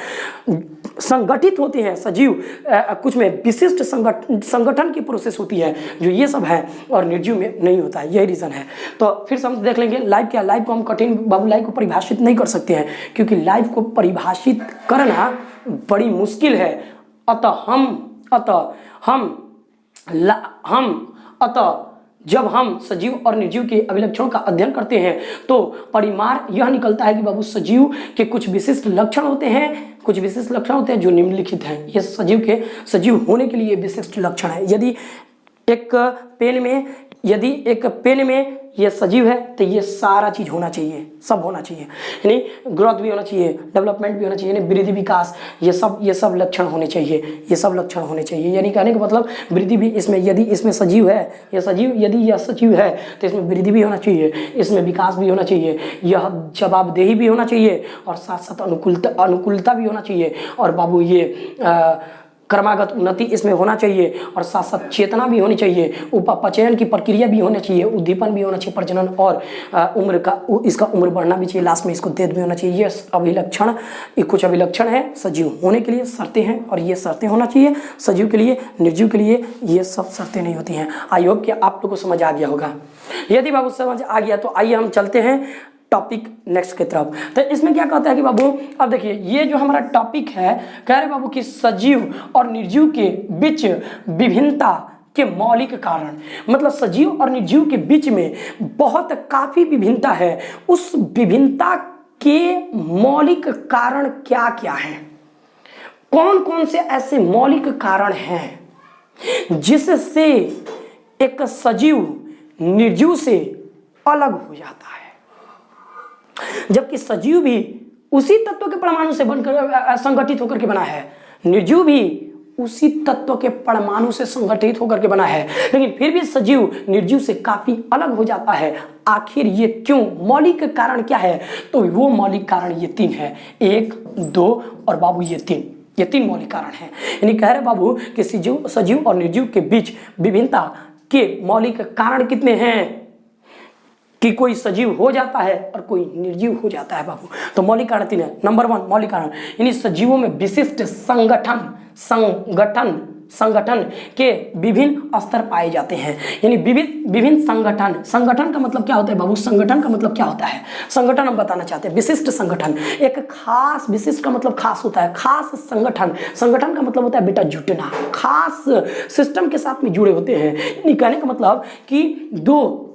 Speaker 1: संगठित होते हैं सजीव, कुछ में विशिष्ट संगठन की प्रोसेस होती है, जो ये सब है, और निर्जीव में नहीं होता है, यही रीजन है। तो फिर हम देख लेंगे लाइफ क्या, लाइफ को हम कठिन बाबू, लाइफ को परिभाषित नहीं कर सकते हैं, क्योंकि लाइफ को परिभाषित करना बड़ी मुश्किल है। अतः जब हम सजीव और निर्जीव के अभिलक्षणों का अध्ययन करते हैं तो परिमार यह निकलता है कि बाबू सजीव के कुछ विशिष्ट लक्षण होते हैं, जो निम्नलिखित हैं। ये सजीव होने के लिए विशिष्ट लक्षण है। यदि एक पेन में ये सजीव है तो ये सारा चीज होना चाहिए, सब होना चाहिए, यानी ग्रोथ भी होना चाहिए, डेवलपमेंट भी होना चाहिए, यानी वृद्धि विकास, ये सब लक्षण होने चाहिए, यानी कहने का मतलब वृद्धि भी इसमें, यदि इसमें सजीव है, यदि यह सजीव है तो इसमें वृद्धि भी होना चाहिए, इसमें विकास भी होना चाहिए, यह जवाबदेही भी होना चाहिए, और साथ साथ अनुकूलता भी होना चाहिए, और बाबू ये क्रमागत उन्नति इसमें होना चाहिए, और साथ साथ चेतना भी होनी चाहिए, उपचयन की प्रक्रिया भी होनी चाहिए, उद्दीपन भी होना चाहिए, प्रजनन, और इसका उम्र बढ़ना भी चाहिए, लास्ट में इसको देह भी होना चाहिए। ये कुछ अभिलक्षण है सजीव होने के लिए, शर्तें हैं, और ये शर्तें होना चाहिए सजीव के लिए। निर्जीव के लिए ये सब शर्तें नहीं होती हैं। आई होप कि आप लोगों को समझ आ गया होगा। यदि बाबू समझ आ गया तो आइए हम चलते हैं टॉपिक नेक्स्ट की तरफ। तो इसमें क्या कहता है कि बाबू, अब देखिए ये जो हमारा टॉपिक है, कह रहे बाबू कि सजीव और निर्जीव के बीच विभिन्नता के मौलिक कारण, मतलब सजीव और निर्जीव के बीच में काफी विभिन्नता है। उस विभिन्नता के मौलिक कारण क्या क्या हैं, कौन कौन से ऐसे मौलिक कारण हैं जिससे एक सजीव निर्जीव से अलग हो जाता है, जबकि सजीव भी उसी तत्व के परमाणु से बनकर संगठित होकर के बना है, निर्जीव भी उसी तत्व के परमाणु से संगठित होकर के बना है, लेकिन फिर भी सजीव निर्जीव से काफी अलग हो जाता है। आखिर ये क्यों, मौलिक कारण क्या है? तो वो मौलिक कारण ये 3 है, 1, 2 और बाबू ये 3 मौलिक कारण हैं। यानी कह रहे बाबू कि सजीव और निर्जीव के बीच विभिन्नता के मौलिक कारण कितने हैं कि कोई सजीव हो जाता है और कोई निर्जीव हो जाता है बाबू। तो मौलिक कारण 3 है। नंबर 1 मौलिक कारण, यानी सजीवों में विशिष्ट संगठन के विभिन्न स्तर पाए जाते हैं। यानी विभिन्न संगठन का मतलब क्या होता है बाबू? संगठन का मतलब क्या होता है? संगठन हम बताना चाहते हैं, विशिष्ट संगठन, एक खास, विशिष्ट का मतलब खास होता है, खास संगठन का मतलब होता है बेटा जुटना, खास सिस्टम के साथ में जुड़े होते हैं। यानी कहने का मतलब कि 2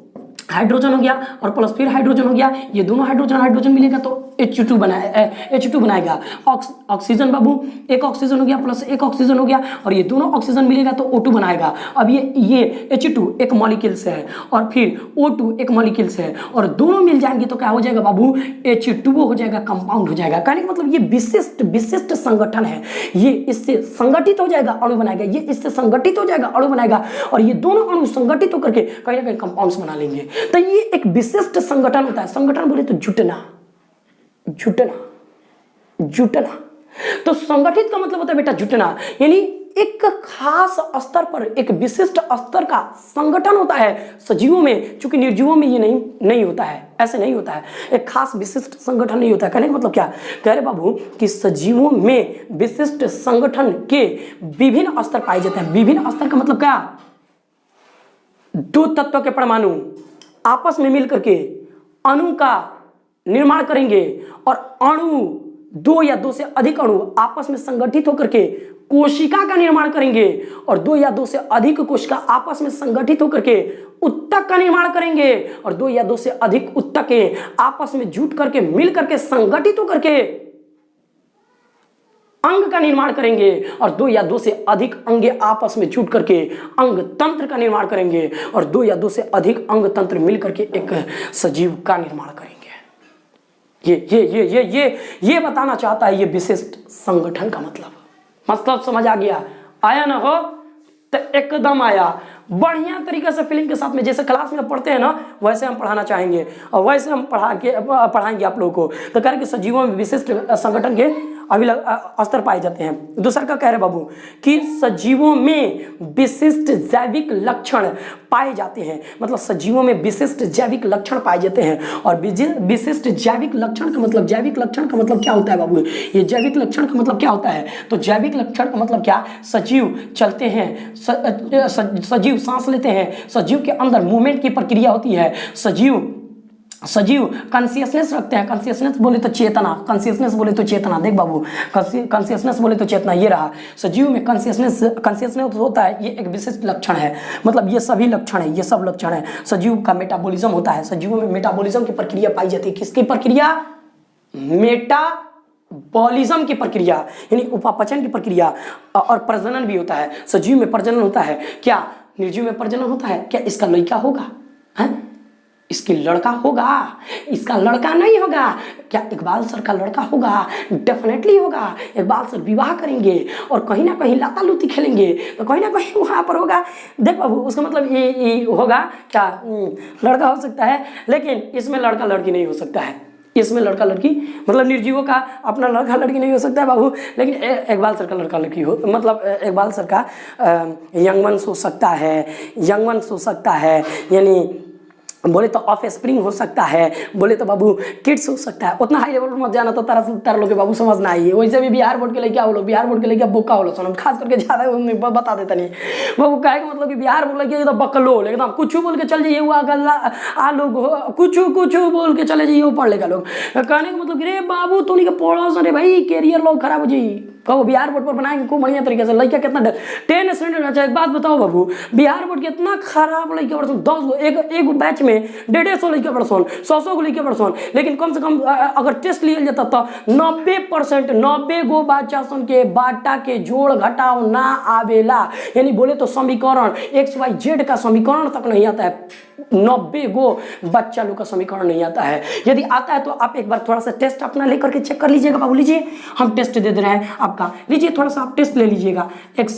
Speaker 1: हाइड्रोजन हो गया और प्लस फिर हाइड्रोजन हो गया, ये दोनों हाइड्रोजन मिलेगा तो H2 बनाएगा। ऑक्सीजन बाबू, एक ऑक्सीजन हो गया प्लस एक ऑक्सीजन हो गया और ये दोनों ऑक्सीजन मिलेगा तो O2 बनाएगा। अब ये H2 एक मॉलिक्यूल से है और फिर O2 एक मॉलिक्यूल से है और दोनों मिल जाएंगे तो क्या हो जाएगा बाबू, H2O हो जाएगा, कंपाउंड हो जाएगा। कहने का मतलब ये विशिष्ट संगठन है, ये इससे संगठित हो जाएगा अणु बनाएगा, ये इससे संगठित हो जाएगा अणु बनाएगा और ये दोनों अणु संगठित होकर के कहीं ना कहीं कंपाउंड्स बना लेंगे। तो ये एक विशिष्ट संगठन होता है। संगठन बोले तो जुटना, तो संगठित का मतलब होता है बेटा जुटना, यानी एक खास स्तर पर, एक विशिष्ट स्तर का संगठन होता है सजीवों में, चूंकि निर्जीवों में ये नहीं होता है, ऐसे नहीं होता है, एक खास विशिष्ट संगठन नहीं होता है। कहने का मतलब क्या कह रहे बाबू कि सजीवों में विशिष्ट संगठन के विभिन्न स्तर पाए जाते हैं। विभिन्न स्तर का मतलब क्या, दो तत्व के परमाणु आपस में मिलकर के अणु का निर्माण करेंगे और अणु, दो या दो से अधिक अणु आपस में संगठित होकर के कोशिका का निर्माण करेंगे और दो या दो से अधिक कोशिका आपस में संगठित होकर के उत्तक का निर्माण करेंगे और दो या दो से अधिक उत्तके आपस में जुट करके मिल करके संगठित होकर के अंग का निर्माण करेंगे और दो या दो से अधिक अंग आपस में जुट करके अंग तंत्र का निर्माण करेंगे और दो या दो से अधिक अंग तंत्र मिल करके एक सजीव का निर्माण करेंगे। ये बताना चाहता है ये विशिष्ट संगठन का मतलब समझ आ गया, आया ना हो तो एकदम आया। बढ़िया तरीके से फीलिंग के साथ में जैसे क्लास में पढ़ते हैं ना वैसे हम पढ़ाना चाहेंगे और वैसे हम पढ़ाएंगे आप लोगों को। तो कह रहे कि सजीवों में विशिष्ट संगठन के स्तर पाए जाते हैं। दूसरा का कह रहे बाबू कि सजीवों में विशिष्ट जैविक लक्षण पाए जाते हैं, मतलब सजीवों में विशिष्ट जैविक लक्षण पाए जाते हैं। और विशिष्ट जैविक लक्षण का मतलब क्या होता है बाबू, ये जैविक लक्षण का मतलब क्या होता है, तो जैविक लक्षण का मतलब क्या, सजीव चलते हैं, सजीव सांस लेते हैं, सजीव के अंदर मूवमेंट की प्रक्रिया होती है, सजीव कॉन्शियसनेस रखते हैं। कॉन्शियसनेस बोले तो चेतना, देख बाबू कॉन्शियसनेस बोले तो चेतना, ये रहा सजीव में कॉन्शियसनेस होता है, ये एक विशिष्ट लक्षण है। मतलब ये सभी लक्षण है, ये सब लक्षण है। सजीव का मेटाबॉलिज्म होता है, सजीवों में मेटाबॉलिज्म की प्रक्रिया पाई जाती है। किसकी प्रक्रिया, मेटाबॉलिज्म की प्रक्रिया, यानी उपापचन की प्रक्रिया। और प्रजनन भी होता है, सजीव में प्रजनन होता है। क्या निर्जीव में प्रजनन होता है, क्या इसका लड़का होगा, है इसकी लड़का होगा, इसका लड़का नहीं होगा, क्या इकबाल सर का लड़का होगा, डेफिनेटली होगा। इकबाल सर विवाह करेंगे और कहीं ना कहीं लाता लूती खेलेंगे तो कहीं ना कहीं वहाँ पर होगा। देख बाबू उसका मतलब ये होगा क्या, लड़का हो सकता है, लेकिन इसमें लड़का लड़की नहीं हो सकता है। इसमें लड़का लड़की मतलब निर्जीवों का अपना लड़का लड़की नहीं हो सकता है बाबू, लेकिन इकबाल सर का लड़का लड़की हो, मतलब इकबाल सर का यंगवंश हो सकता है, यानी बोले तो ऑफ स्प्रिंग हो सकता है, बोले तो बाबू किड्स हो सकता है। उतना हाई लेवल पर मत जाना तो तारा लोग के बाबू समझना आइए। वैसे भी बिहार बोर्ड के लड़कियाँ बोलो, बिहार बोर्ड के लड़कियाँ बोका बोलो, सुनो खास करके ज़्यादा बता देता नहीं बाबू। कहे मतलब कि बिहार बोर्ड लड़कियाँ एकदम बकलो, एकदम कुछ बोल के चल जाइए, वो आ लोग कुछ बोल के चले जाइए, वो पढ़ लेगा लोग। कहने का मतलब रे बाबू तू नहीं के पढ़ो सर भाई, कैरियर लोग खराब हो जाइए। कहो बिहार बोर्ड पर बनाएंगे खूब बढ़िया तरीके से, लड़का कितना 10 स्टैंडर्ड। अच्छा एक बात बताओ बाबू, बिहार बोर्ड कितना खराब लड़का पढ़ 10 गो एक बैच में 150 लड़का पढ़ 100 को लड़का पढ़, लेकिन कम से कम अगर टेस्ट लिया जाता तो 90% 90 गो बच्चा के बाटा के जोड़ घटाव ना आवेला। यानी बोले तो समीकरण XYZ का समीकरण तक नहीं आता है, 90 गो बच्चा लोग का समीकरण नहीं आता है। यदि आता है तो आप एक बार थोड़ा सा टेस्ट अपना लेकर के चेक कर लीजिएगा बाबू। लीजिए हम टेस्ट दे रहे हैं आपका, लीजिए थोड़ा सा आप टेस्ट ले लीजिएगा। x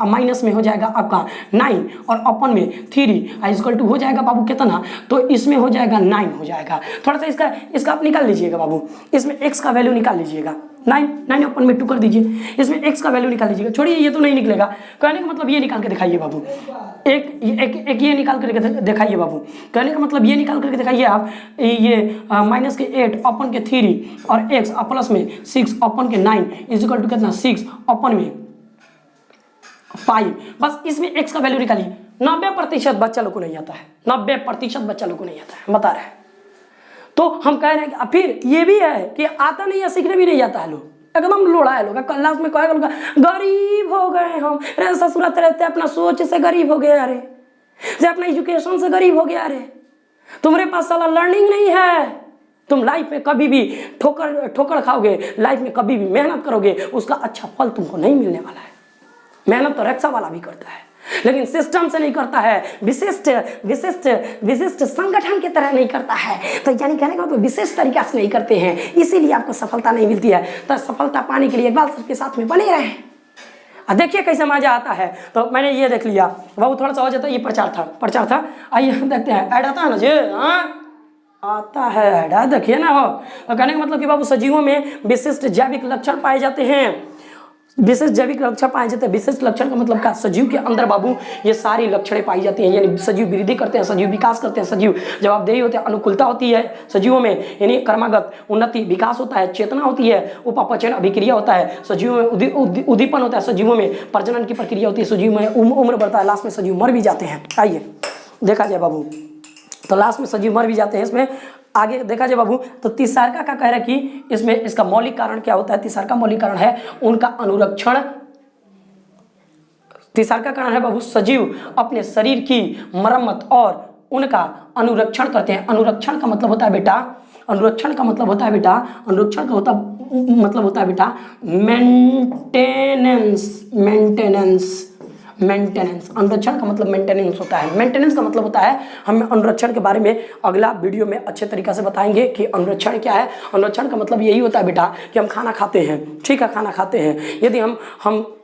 Speaker 1: माइनस में हो जाएगा आपका 9 और अपन में 3 इक्वल टू हो जाएगा बाबू कितना, तो इसमें हो जाएगा 9 हो जाएगा। थोड़ा सा इसका आप निकाल लीजिएगा बाबू, इसमें x का वैल्यू निकाल लीजिएगा, 9 अपन में 2 कर दीजिए, इसमें x का वैल्यू निकाल लीजिएगा। छोड़िए ये तो नहीं निकलेगा, कहने का मतलब ये निकाल के दिखाइए बाबू, एक ये निकाल करके दिखाइए बाबू। कहने का मतलब ये निकाल करके दिखाइए आप, ये माइनस के 8 अपन के 3 और x प्लस में 6 अपन के 9 इक्वल टू कितना 6 अपन में 5। बस इसमें x का वैल्यू निकालिए। 90% बच्चा लोग को नहीं आता है, 90% बच्चा लोग को नहीं आता है, बता रहे हैं। तो हम कह रहे हैं कि फिर ये भी है कि आता नहीं है, सीखने भी नहीं जाता है लोग, एकदम लोड़ा है लोग। क्लास में कहेगा गरीब हो गए हम, ससुराते रहते अपना सोच से गरीब हो गया, अरे अपना एजुकेशन से गरीब हो गया, अरे तुम्हारे पास साला लर्निंग नहीं है, तुम लाइफ में कभी भी ठोकर खाओगे, लाइफ में कभी भी मेहनत करोगे, उसका अच्छा फल तुमको नहीं मिलने वाला है। मेहनत तो रिक्शा वाला भी करता है, लेकिन सिस्टम से नहीं करता है, विशिष्ट संगठन की तरह नहीं करता है। तो यानी कहने का मतलब विशेष तरीका से नहीं करते हैं, इसीलिए आपको सफलता नहीं मिलती है। तो सफलता पाने के लिए इकबाल सर के साथ में बने रहे। देखिए कैसे मजा आता है। तो मैंने ये देख लिया, वो थोड़ा सा हो जाता है, ये प्रचार था। आइए हम देखते हैं, ऐड आता है ना जी, हाँ आता है ऐड, देखिए ना हो। तो कहने का मतलब कि बाबू सजीवों में विशिष्ट जैविक लक्षण पाए जाते हैं, विशिष्ट जैविक लक्षण पाए जाते हैं। विशिष्ट लक्षण का मतलब क्या, सजीव के अंदर बाबू ये सारी लक्षणें पाई जाती हैं। यानी सजीव वृद्धि करते हैं, सजीव विकास करते हैं, सजीव जवाबदेही होते हैं, अनुकूलता होती है सजीवों में, यानी कर्मागत उन्नति विकास होता है, चेतना होती है, उपापचयन अभिक्रिया होता है, सजीवों में उद्दीपन होता है, सजीवों में प्रजनन की प्रक्रिया होती है, सजीव में उम्र बढ़ता है, लास्ट में सजीव मर भी जाते हैं। आइए देखा जाए बाबू, तो लास्ट में सजीव मर भी जाते हैं। इसमें आगे देखा जाए बाबू, तो तीसरा का कह रहा है कि इसमें इसका मौलिक कारण क्या होता है। तीसरा का मौलिक कारण है उनका अनुरक्षण। तीसरा का कारण है बाबू, सजीव अपने शरीर की मरम्मत और उनका अनुरक्षण करते हैं। अनुरक्षण का मतलब होता है बेटा, अनुरक्षण का मतलब होता है बेटा, अनुरक्षण का मतलब होता है बेटा मेंटेनेंस। अनुरक्षण का मतलब मेंटेनेंस होता है। मेंटेनेंस का मतलब होता है, हम अनुरक्षण के बारे में अगला वीडियो में अच्छे तरीके से बताएंगे कि अनुरक्षण क्या है। अनुरक्षण का मतलब यही होता है बेटा कि हम खाना खाते हैं, ठीक है, खाना खाते हैं, यदि हम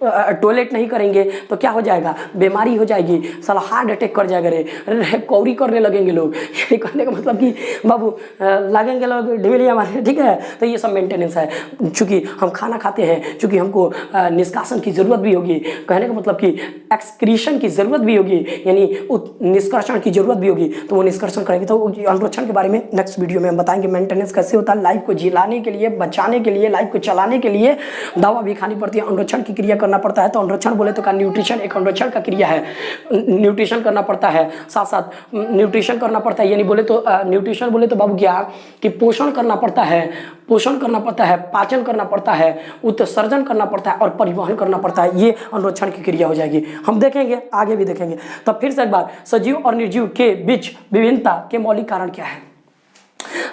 Speaker 1: टॉयलेट नहीं करेंगे तो क्या हो जाएगा, बीमारी हो जाएगी, साला हार्ट अटैक कर जाएगा रे, कौड़ी करने लगेंगे लोग। ये कहने का मतलब कि बाबू लगेंगे लोग ढिमेलिया मारने, ठीक है। तो ये सब मेंटेनेंस है। चूँकि हम खाना खाते हैं, चूँकि हमको निष्कासन की जरूरत भी होगी, कहने का मतलब कि एक्सक्रीशन की जरूरत भी होगी, यानी निष्कर्षण की जरूरत भी होगी, तो वो निष्कर्षण करेंगे। तो अनुरक्षण के बारे में नेक्स्ट वीडियो में हम बताएंगे। मेंटेनेंस कैसे होता है, लाइफ को जिलाने के लिए, बचाने के लिए, लाइफ को चलाने के लिए दवा भी खानी पड़ती है, अनुरक्षण की क्रिया करना पड़ता है। तो अनुरक्षण बोले तो का न्यूट्रिशन एक अनुरक्षण का क्रिया है, न्यूट्रिशन करना पड़ता है, साथ साथ न्यूट्रिशन करना पड़ता है। यानी बोले तो न्यूट्रिशन बोले तो बाबू क्या कि पोषण करना पड़ता है, पोषण करना पड़ता है, पाचन करना पड़ता है, उत्सर्जन करना पड़ता है और परिवहन करना पड़ता है। ये अनुरक्षण की क्रिया हो जाएगी, हम देखेंगे, आगे भी देखेंगे। तो फिर से एक बार, सजीव और निर्जीव के बीच विभिन्नता के मौलिक कारण क्या है।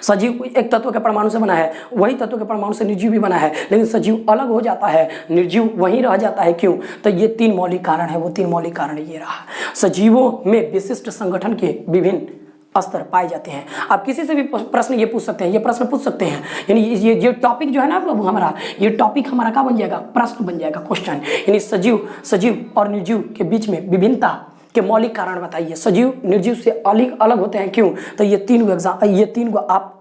Speaker 1: सजीव एक तत्व के परमाणु से बना है, वही तत्व के परमाणु से निर्जीव भी बना है, लेकिन सजीव अलग हो जाता है, निर्जीव वहीं रह जाता है। क्यों, तो ये तीन मौलिक कारण है। वो तीन मौलिक कारण ये रहा, सजीवों में विशिष्ट संगठन के विभिन्न स्तर पाए जाते हैं। आप किसी से भी प्रश्न ये पूछ सकते हैं, ये प्रश्न पूछ सकते हैं, यानी ये टॉपिक जो है ना बाबू हमारा, ये टॉपिक हमारा क्या बन जाएगा, प्रश्न बन जाएगा, क्वेश्चन। यानी सजीव और निर्जीव के बीच में विभिन्नता के मौलिक कारण बताइए। सजीव निर्जीव से अलग होते हैं, क्यों, तो ये तीन को आप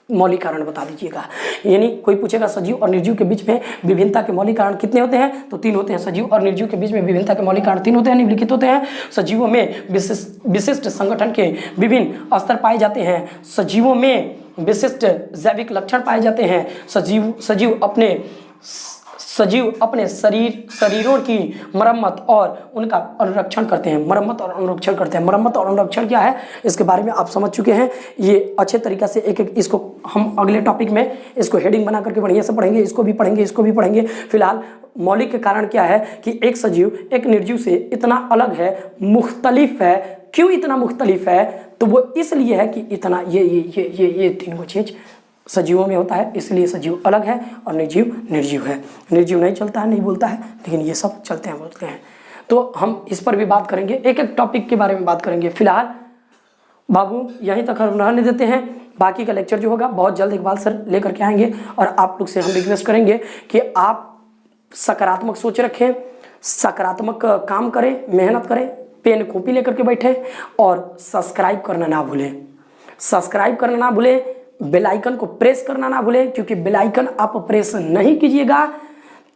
Speaker 1: मौलिक कारण बता दीजिएगा। यानी कोई पूछेगा सजीव और निर्जीव के बीच में विभिन्नता के मौलिक कारण कितने होते हैं, तो तीन होते हैं। सजीव और निर्जीव के बीच में विभिन्नता के मौलिक कारण तीन होते हैं, निम्नलिखित होते हैं। सजीवों में विशिष्ट संगठन के विभिन्न स्तर पाए जाते हैं, सजीवों में विशिष्ट जैविक लक्षण पाए जाते हैं, सजीव अपने शरीरों की मरम्मत और उनका अनुरक्षण करते हैं। मरम्मत और अनुरक्षण करते हैं। मरम्मत और अनुरक्षण क्या है, इसके बारे में आप समझ चुके हैं। ये अच्छे तरीके से एक इसको हम अगले टॉपिक में इसको हेडिंग बना करके बढ़िया से पढ़ेंगे, इसको भी पढ़ेंगे। फिलहाल मौलिक के कारण क्या है कि एक सजीव एक निर्जीव से इतना अलग है, मुख्तलिफ है। क्यों इतना मुख्तलिफ है, तो वो इसलिए है कि इतना ये तीनों चीज़ सजीवों में होता है, इसलिए सजीव अलग है और निर्जीव है। निर्जीव नहीं चलता है, नहीं बोलता है, लेकिन ये सब चलते हैं, बोलते हैं। तो हम इस पर भी बात करेंगे, एक एक टॉपिक के बारे में बात करेंगे। फिलहाल बाबू यहीं तक हम रहने देते हैं, बाकी का लेक्चर जो होगा बहुत जल्द इकबाल सर लेकर के आएंगे। और आप लोग से हम रिक्वेस्ट करेंगे कि आप सकारात्मक सोच रखें, सकारात्मक काम करें, मेहनत करें, पेन कॉपी लेकर के बैठें और सब्सक्राइब करना ना भूलें, बेल आइकन को प्रेस करना ना भूलें, क्योंकि बेल आइकन आप प्रेस नहीं कीजिएगा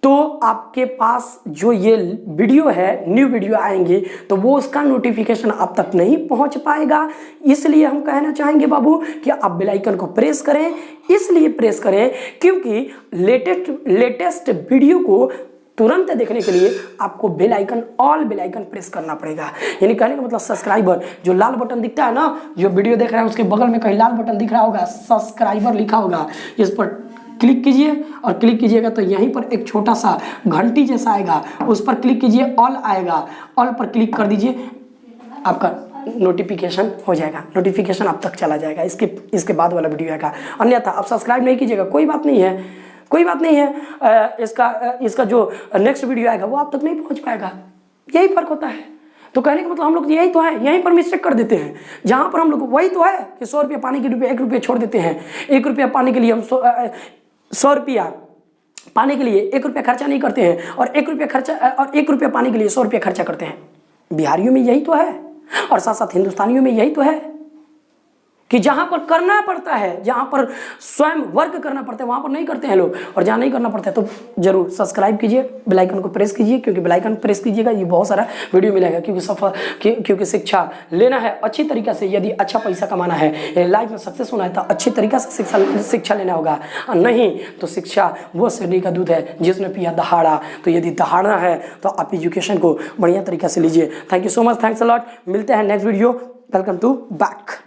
Speaker 1: तो आपके पास जो ये वीडियो है, न्यू वीडियो आएंगे, तो वो उसका नोटिफिकेशन आप तक नहीं पहुंच पाएगा। इसलिए हम कहना चाहेंगे बाबू कि आप बेल आइकन को प्रेस करें। इसलिए प्रेस करें क्योंकि लेटेस्ट वीडियो को तुरंत देखने के लिए आपको बेल आइकन प्रेस करना पड़ेगा। यानी कहने का मतलब सब्सक्राइबर, जो लाल बटन दिखता है ना, जो वीडियो देख रहा है उसके बगल में कहीं लाल बटन दिख रहा होगा, सब्सक्राइबर लिखा होगा, इस पर क्लिक कीजिए। और क्लिक कीजिएगा तो यहीं पर एक छोटा सा घंटी जैसा आएगा, उस पर क्लिक कीजिए, ऑल आएगा, ऑल पर क्लिक कर दीजिए, आपका नोटिफिकेशन हो जाएगा, नोटिफिकेशन आप तक चला जाएगा, इसके बाद वाला वीडियो आएगा। अन्यथा आप सब्सक्राइब नहीं कीजिएगा, कोई बात नहीं है, कोई बात नहीं है, इसका जो नेक्स्ट वीडियो आएगा वो आप तक नहीं पहुंच पाएगा। यही फर्क होता है। तो कहने का मतलब हम लोग यही तो है, यहीं पर मिस्टेक कर देते हैं, जहां पर हम लोग वही तो है कि 100 रुपया पानी के लिए 1 रुपया छोड़ देते हैं। 1 रुपया पानी के लिए हम 100 रुपया पानी के लिए 1 रुपया खर्चा नहीं करते हैं, और 1 रुपया पानी के लिए 100 रुपया खर्चा करते हैं। बिहारियों में यही तो है, और साथ साथ हिंदुस्तानियों में यही तो है कि जहां पर करना पड़ता है, जहां पर स्वयं वर्क करना पड़ता है, वहां पर नहीं करते हैं लोग। और जहां नहीं करना पड़ता है तो जरूर सब्सक्राइब कीजिए, बेल आइकन को प्रेस कीजिए, क्योंकि बेल आइकन प्रेस कीजिएगा ये बहुत सारा वीडियो मिलेगा। क्योंकि शिक्षा लेना है अच्छी तरीके से, यदि अच्छा पैसा कमाना है, लाइफ में सक्सेस होना है तो अच्छी तरीके से शिक्षा लेना होगा। नहीं तो शिक्षा वो सिरनी का दूध है जिसने पिया दहाड़ा। तो यदि दहाड़ना है तो आप एजुकेशन को बढ़िया तरीके से लीजिए। Thank you so much, thanks a lot. मिलते हैं next video. Welcome to back.